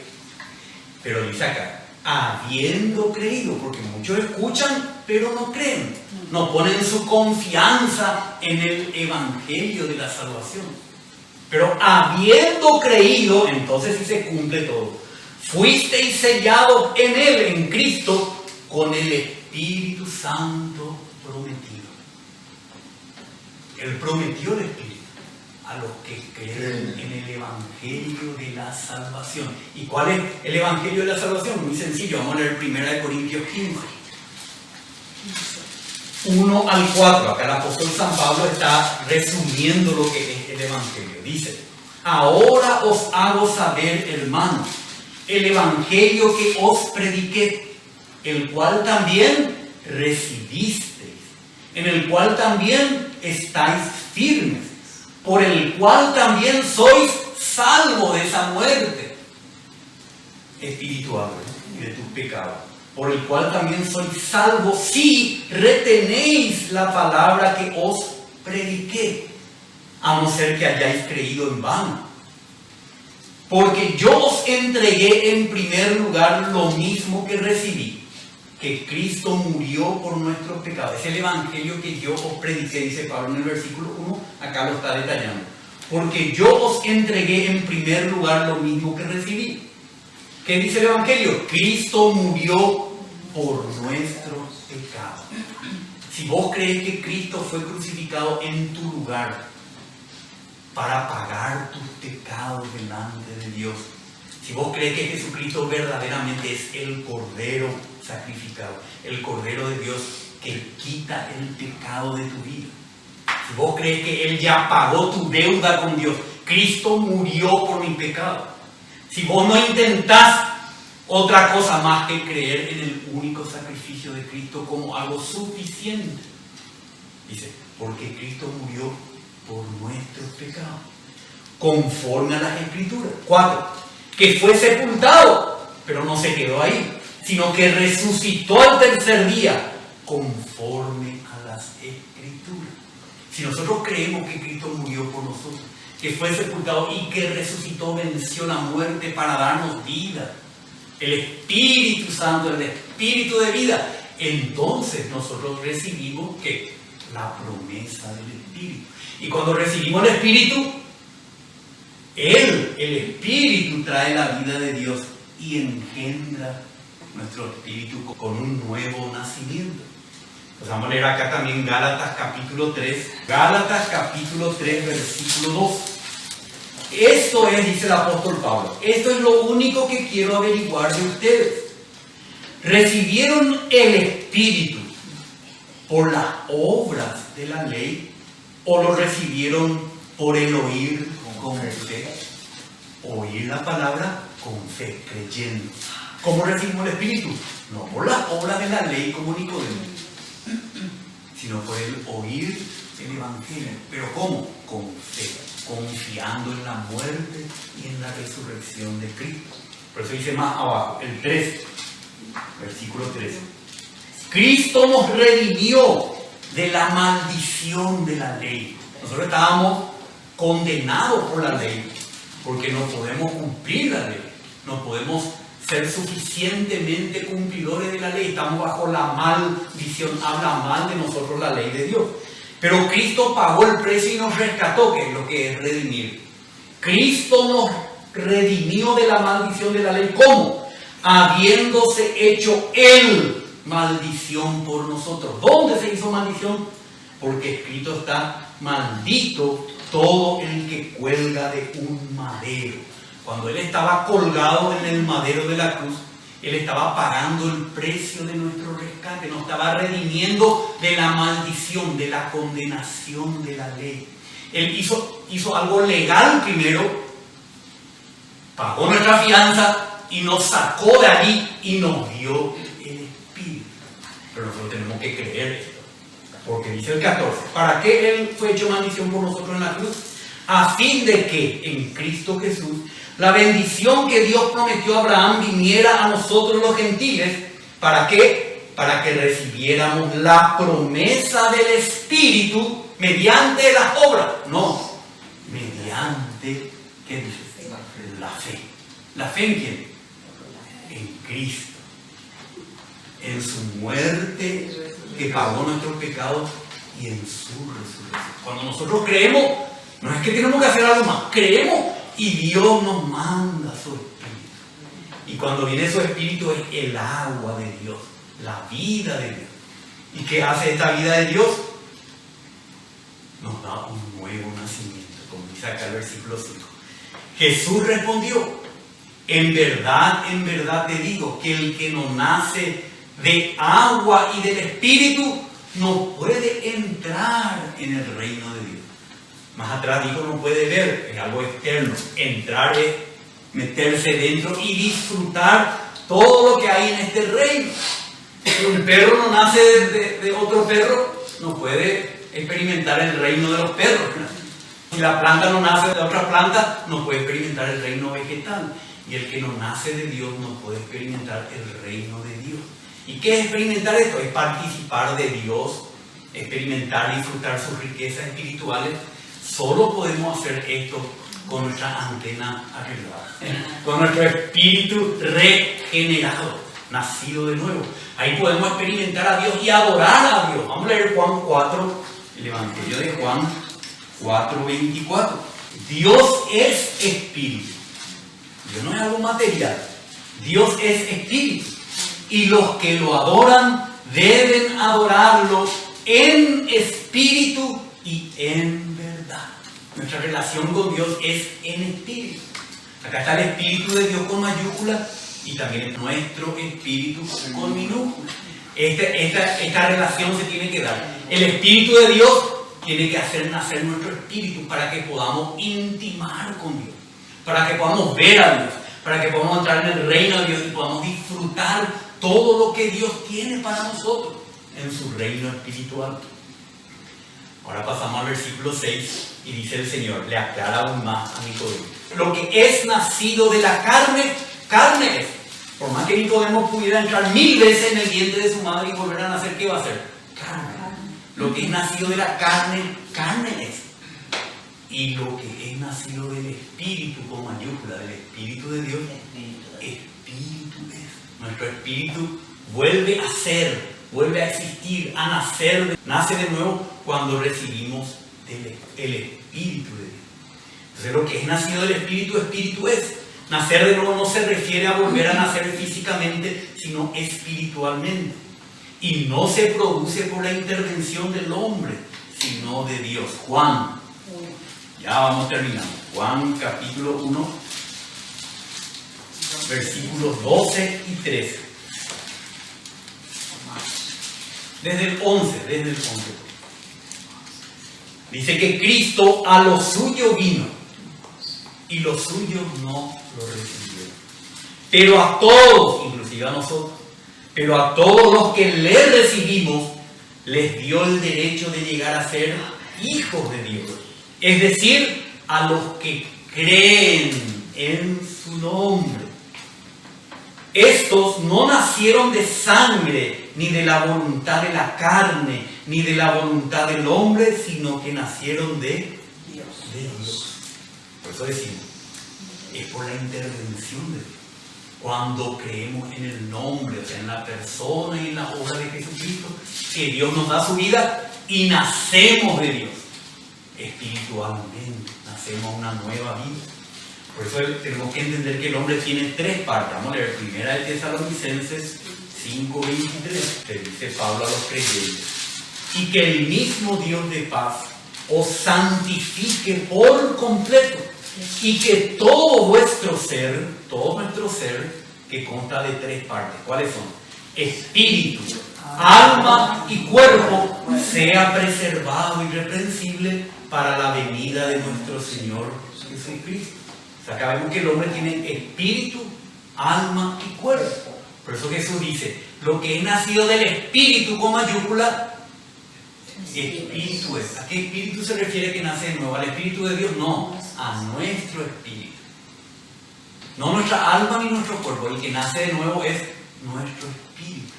Pero dice acá, habiendo creído, porque muchos escuchan pero no creen, no ponen su confianza en el evangelio de la salvación. Pero habiendo creído, entonces sí se cumple todo. Fuisteis sellados en Él, en Cristo, con el Espíritu Santo prometido. Él prometió el Espíritu a los que creen en el evangelio de la salvación. ¿Y cuál es el evangelio de la salvación? Muy sencillo, vamos a leer 1 Corintios 15. 1 al 4, acá el apóstol San Pablo está resumiendo lo que es el evangelio. Dice, ahora os hago saber, hermanos, el evangelio que os prediqué, el cual también recibisteis, en el cual también estáis firmes, por el cual también sois salvo de esa muerte espiritual y de tu pecado, por el cual también sois salvos si retenéis la palabra que os prediqué, a no ser que hayáis creído en vano. Porque yo os entregué en primer lugar lo mismo que recibí, que Cristo murió por nuestros pecados. Es el evangelio que yo os prediqué, dice Pablo en el versículo 1, acá lo está detallando. Porque yo os entregué en primer lugar lo mismo que recibí. ¿Qué dice el evangelio? Cristo murió por nuestros pecados. Si vos crees que Cristo fue crucificado en tu lugar para pagar tus pecados delante de Dios, si vos crees que Jesucristo verdaderamente es el Cordero sacrificado, el Cordero de Dios que quita el pecado de tu vida, si vos crees que Él ya pagó tu deuda con Dios, Cristo murió por mi pecado, si vos no intentás otra cosa más que creer en el único sacrificio de Cristo como algo suficiente, dice, porque Cristo murió por nuestros pecados, conforme a las Escrituras. 4. Que fue sepultado, pero no se quedó ahí, sino que resucitó al tercer día, conforme a las Escrituras. Si nosotros creemos que Cristo murió por nosotros, que fue sepultado y que resucitó, venció la muerte para darnos vida, el Espíritu Santo, el Espíritu de vida, entonces nosotros recibimos ¿qué? La promesa del Espíritu. Y cuando recibimos el Espíritu, el Espíritu trae la vida de Dios y engendra nuestro espíritu con un nuevo nacimiento. Pues vamos a leer acá también Gálatas capítulo 3. Gálatas capítulo 3, versículo 2. Esto es, dice el apóstol Pablo, esto es lo único que quiero averiguar de ustedes. ¿Recibieron el Espíritu por las obras de la ley o lo recibieron por el oír con fe? Oír la palabra con fe, creyendo. ¿Cómo recibimos el Espíritu? No por las obras de la ley como Nicodemo, sino por el oír el Evangelio. ¿Pero cómo? Con fe, confiando en la muerte y en la resurrección de Cristo. Por eso dice más abajo, el 13, versículo 13. Cristo nos redimió de la maldición de la ley. Nosotros estábamos condenados por la ley, porque no podemos cumplir la ley, no podemos ser suficientemente cumplidores de la ley, estamos bajo la maldición, habla mal de nosotros la ley de Dios. Pero Cristo pagó el precio y nos rescató, que es lo que es redimir. Cristo nos redimió de la maldición de la ley. ¿Cómo? Habiéndose hecho Él maldición por nosotros. ¿Dónde se hizo maldición? Porque escrito está, maldito todo el que cuelga de un madero. Cuando Él estaba colgado en el madero de la cruz, Él estaba pagando el precio de nuestro rescate, nos estaba redimiendo de la maldición, de la condenación de la ley. Él hizo algo legal primero, pagó nuestra fianza y nos sacó de allí y nos dio el Espíritu. Pero nosotros tenemos que creer esto, porque dice el 14, ¿para qué Él fue hecho maldición por nosotros en la cruz? A fin de que en Cristo Jesús la bendición que Dios prometió a Abraham viniera a nosotros los gentiles. ¿Para qué? Para que recibiéramos la promesa del Espíritu mediante las obras. No, mediante, ¿qué dice? La fe. ¿La fe en quién? En Cristo. En su muerte que pagó nuestros pecados y en su resurrección. Cuando nosotros creemos, no es que tenemos que hacer algo más, creemos y Dios nos manda su Espíritu. Y cuando viene su Espíritu es el agua de Dios, la vida de Dios. ¿Y qué hace esta vida de Dios? Nos da un nuevo nacimiento, como dice acá el versículo 5. Jesús respondió, en verdad te digo que el que no nace de agua y del Espíritu no puede entrar en el reino de Dios. Más atrás dijo, no puede ver, es algo externo. Entrar es meterse dentro y disfrutar todo lo que hay en este reino. Si un perro no nace de otro perro, no puede experimentar el reino de los perros. Si la planta no nace de otra planta, no puede experimentar el reino vegetal. Y el que no nace de Dios no puede experimentar el reino de Dios. ¿Y qué es experimentar esto? Es participar de Dios, experimentar y disfrutar sus riquezas espirituales. Solo podemos hacer esto con nuestra antena arreglada, con nuestro espíritu regenerado, nacido de nuevo. Ahí podemos experimentar a Dios y adorar a Dios. Vamos a leer Juan 4, el Evangelio de Juan 4:24. Dios es espíritu. Dios no es algo material. Dios es espíritu. Y los que lo adoran deben adorarlo en espíritu y en verdad. Nuestra relación con Dios es en espíritu. Acá está el Espíritu de Dios con mayúscula y también nuestro espíritu con minúscula. Esta relación se tiene que dar. El Espíritu de Dios tiene que hacer nacer nuestro espíritu para que podamos intimar con Dios, para que podamos ver a Dios, para que podamos entrar en el reino de Dios y podamos disfrutar todo lo que Dios tiene para nosotros en su reino espiritual. Ahora pasamos al versículo 6 y dice el Señor, le aclara aún más a Nicodemo. Lo que es nacido de la carne, carne es. Por más que Nicodemo pudiera entrar 1000 veces en el vientre de su madre y volver a nacer, ¿qué va a hacer? Carne. Lo que es nacido de la carne, carne es. Y lo que es nacido del Espíritu, con mayúscula, del Espíritu de Dios, Espíritu es. Nuestro espíritu vuelve a ser, vuelve a existir, a nacer, nace de nuevo cuando recibimos el Espíritu de Dios. Entonces lo que es nacido del Espíritu, Espíritu es. Nacer de nuevo no se refiere a volver a nacer físicamente, sino espiritualmente. Y no se produce por la intervención del hombre, sino de Dios. Juan, ya vamos terminando. Juan capítulo 1, versículos 12 y 13. Desde el 11. Dice que Cristo a lo suyo vino y los suyos no lo recibieron. Pero a todos, inclusive a nosotros, pero a todos los que le recibimos, les dio el derecho de llegar a ser hijos de Dios. Es decir, a los que creen en su nombre. Estos no nacieron de sangre, ni de la voluntad de la carne, ni de la voluntad del hombre, sino que nacieron de Dios. Por eso decimos, es por la intervención de Dios. Cuando creemos en el nombre, o sea, en la persona y en la obra de Jesucristo, que Dios nos da su vida y nacemos de Dios. Espiritualmente, nacemos una nueva vida. Por eso tenemos que entender que el hombre tiene 3 partes. Vamos a leer primera de Tesalonicenses 5:23, que dice Pablo a los creyentes. Y que el mismo Dios de paz os santifique por completo, y que todo vuestro ser, todo nuestro ser, que consta de 3 partes. ¿Cuáles son? Espíritu, alma y cuerpo, sea preservado irreprensible para la venida de nuestro Señor Jesucristo. O sea, acá vemos que el hombre tiene espíritu, alma y cuerpo. Por eso Jesús dice, lo que es nacido del Espíritu con mayúscula, Espíritu es. ¿A qué espíritu se refiere que nace de nuevo? ¿Al Espíritu de Dios? No, a nuestro espíritu. No nuestra alma ni nuestro cuerpo. El que nace de nuevo es nuestro espíritu.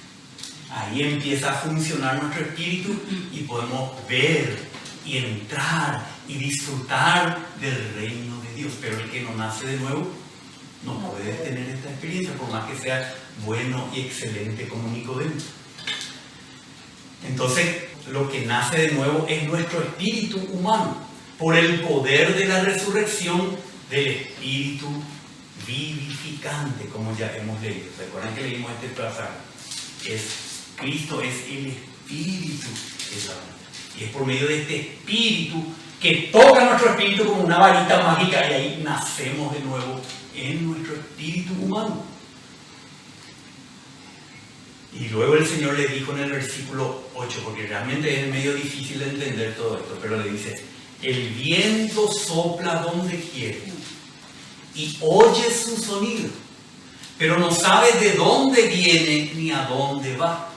Ahí empieza a funcionar nuestro espíritu y podemos ver y entrar y disfrutar del reino de Dios. Pero el que no nace de nuevo no puede tener esta experiencia, por más que sea bueno y excelente como Nicodemo. Entonces, lo que nace de nuevo es nuestro espíritu humano, por el poder de la resurrección del espíritu vivificante, como ya hemos leído. ¿Recuerdan que leímos este pasaje? Cristo es el espíritu de la vida. Y es por medio de este espíritu que toca nuestro espíritu como una varita mágica y ahí nacemos de nuevo en nuestro espíritu humano. Y luego el Señor le dijo en el versículo 8, porque realmente es medio difícil de entender todo esto, pero le dice, el viento sopla donde quiere y oye su sonido, pero no sabes de dónde viene ni a dónde va.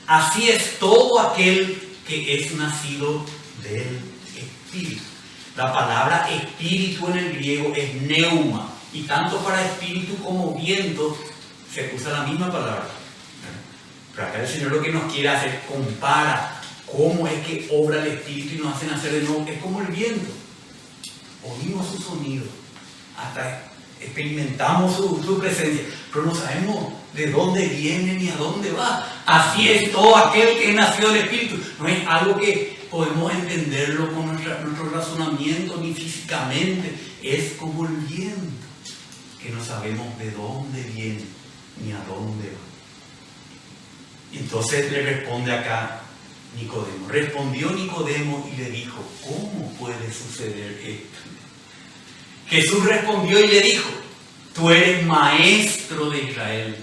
Así es todo aquel que es nacido del Espíritu. La palabra espíritu en el griego es neuma, y tanto para espíritu como viento se usa la misma palabra. Pero acá el Señor lo que nos quiere hacer, compara cómo es que obra el espíritu y nos hace nacer de nuevo. Es como el viento. Oímos su sonido, hasta experimentamos su presencia, pero no sabemos de dónde viene ni a dónde va. Así es todo aquel que nació del Espíritu. No es algo que podemos entenderlo con nuestro razonamiento ni físicamente. Es como el viento, que no sabemos de dónde viene ni a dónde va. Entonces le responde acá Nicodemo. Respondió Nicodemo y le dijo: ¿cómo puede suceder esto? Jesús respondió y le dijo: tú eres maestro de Israel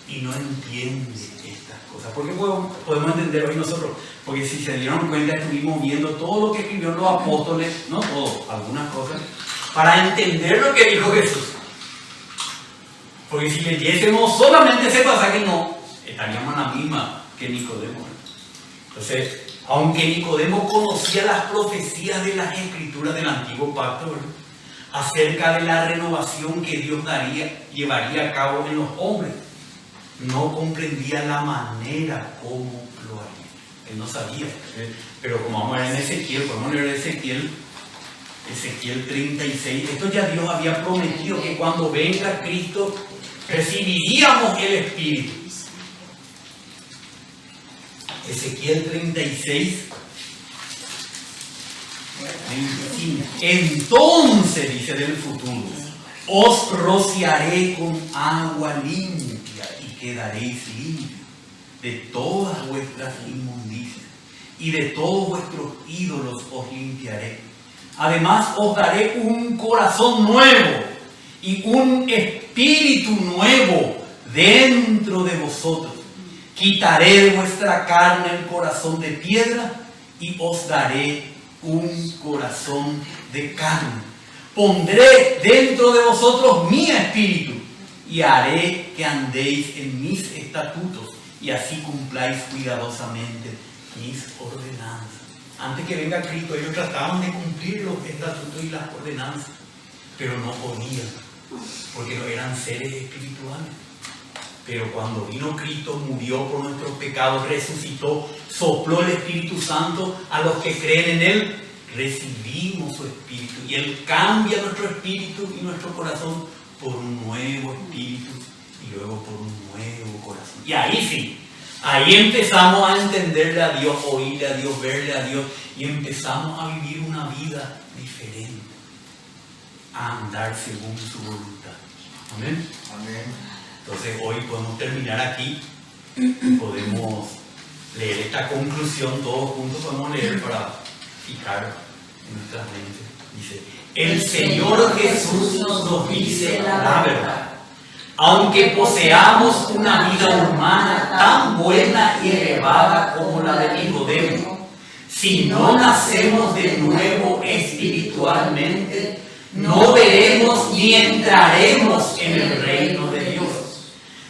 y no entiendes estas cosas. ¿Por qué podemos entender hoy nosotros? Porque si se dieron cuenta, estuvimos viendo todo lo que escribieron los apóstoles, no todo, algunas cosas, para entender lo que dijo Jesús. Porque si leyésemos solamente ese pasaje, no, estaríamos en la misma que Nicodemo. Entonces, aunque Nicodemo conocía las profecías de las Escrituras del Antiguo Pacto, ¿verdad?, acerca de la renovación que Dios llevaría a cabo en los hombres, no comprendía la manera como lo haría. Él no sabía. Pero como vamos a ver en Ezequiel, podemos leer Ezequiel 36. Esto ya Dios había prometido, que cuando venga Cristo recibiríamos el Espíritu. Ezequiel 36. Entonces, dice del futuro, os rociaré con agua limpia y quedaréis limpios de todas vuestras inmundicias, y de todos vuestros ídolos os limpiaré. Además os daré un corazón nuevo y un espíritu nuevo dentro de vosotros. Quitaré de vuestra carne el corazón de piedra y os daré un corazón de carne. Pondré dentro de vosotros mi espíritu y haré que andéis en mis estatutos y así cumpláis cuidadosamente mis ordenanzas. Antes que venga Cristo, ellos trataban de cumplir los estatutos y las ordenanzas, pero no podían, porque no eran seres espirituales. Pero cuando vino Cristo, murió por nuestros pecados, resucitó, sopló el Espíritu Santo a los que creen en Él, recibimos su Espíritu y Él cambia nuestro espíritu y nuestro corazón por un nuevo espíritu y luego por un nuevo corazón. Y ahí sí, ahí empezamos a entenderle a Dios, oírle a Dios, verle a Dios, y empezamos a vivir una vida diferente, a andar según su voluntad. Amén. Amén. Entonces hoy podemos terminar aquí y podemos leer esta conclusión todos juntos, podemos leer para fijar en nuestras mentes. Dice: el Señor Jesús nos dice la verdad. Aunque poseamos una vida humana tan buena y elevada como la de Nicodemo, si no nacemos de nuevo espiritualmente, no veremos ni entraremos en el reino de Dios.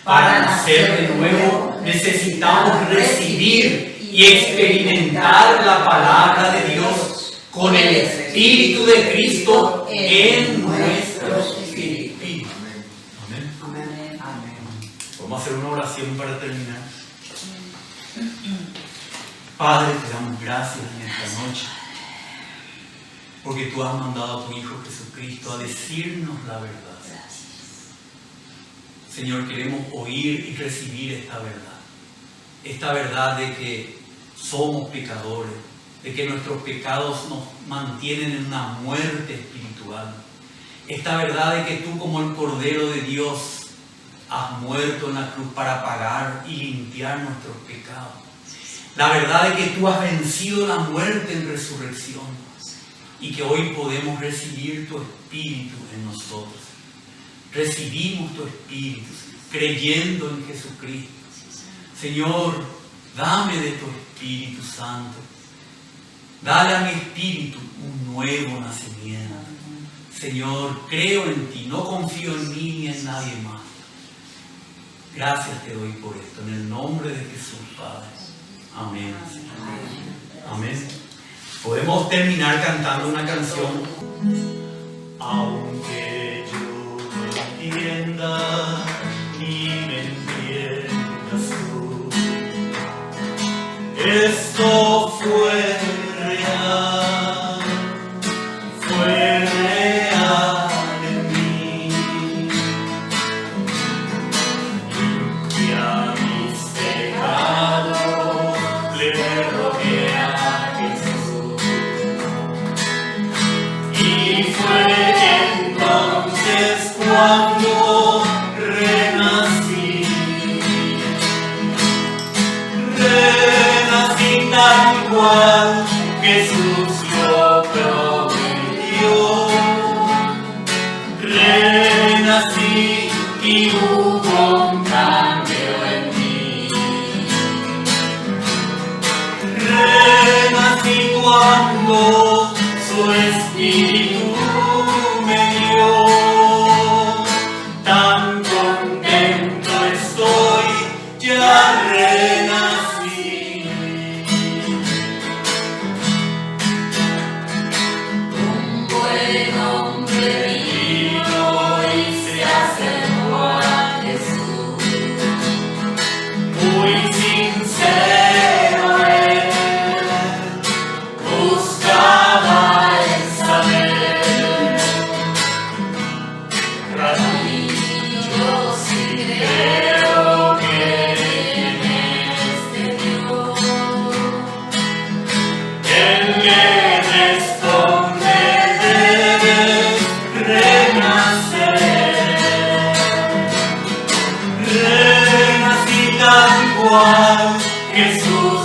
Para nacer de nuevo necesitamos recibir y experimentar la palabra de Dios con el Espíritu de Cristo en nuestro espíritu. Amén. Amén. Amén. Vamos a hacer una oración para terminar. Padre, te damos gracias en esta noche, porque tú has mandado a tu Hijo Jesucristo a decirnos la verdad. Señor, queremos oír y recibir esta verdad de que somos pecadores, de que nuestros pecados nos mantienen en una muerte espiritual, esta verdad de que tú, como el Cordero de Dios, has muerto en la cruz para pagar y limpiar nuestros pecados, la verdad de que tú has vencido la muerte en resurrección y que hoy podemos recibir tu Espíritu en nosotros. Recibimos tu Espíritu, creyendo en Jesucristo. Señor, dame de tu Espíritu Santo. Dale a mi espíritu un nuevo nacimiento. Señor, creo en ti, no confío en mí ni en nadie más. Gracias te doy por esto, en el nombre de Jesús, Padre. Amén. Amén. Podemos terminar cantando una canción. Aunque yo no entienda ni me entiendas tú, esto fue real en mí. Limpia mis pecados, le rogué a Jesús. Y fue entonces cuando renací tal cual Jesús lo prometió. Renací y hubo un cambio en mí. Renací cuando su espíritu me dio. Tan contento estoy, ya renací. Un buen hombre vino y se acercó a Jesús. Muy sincero él buscaba el saber. Rabí, yo sí creo que vienes de Dios. Él le responde: debes renacer. Renací tal cual Jesús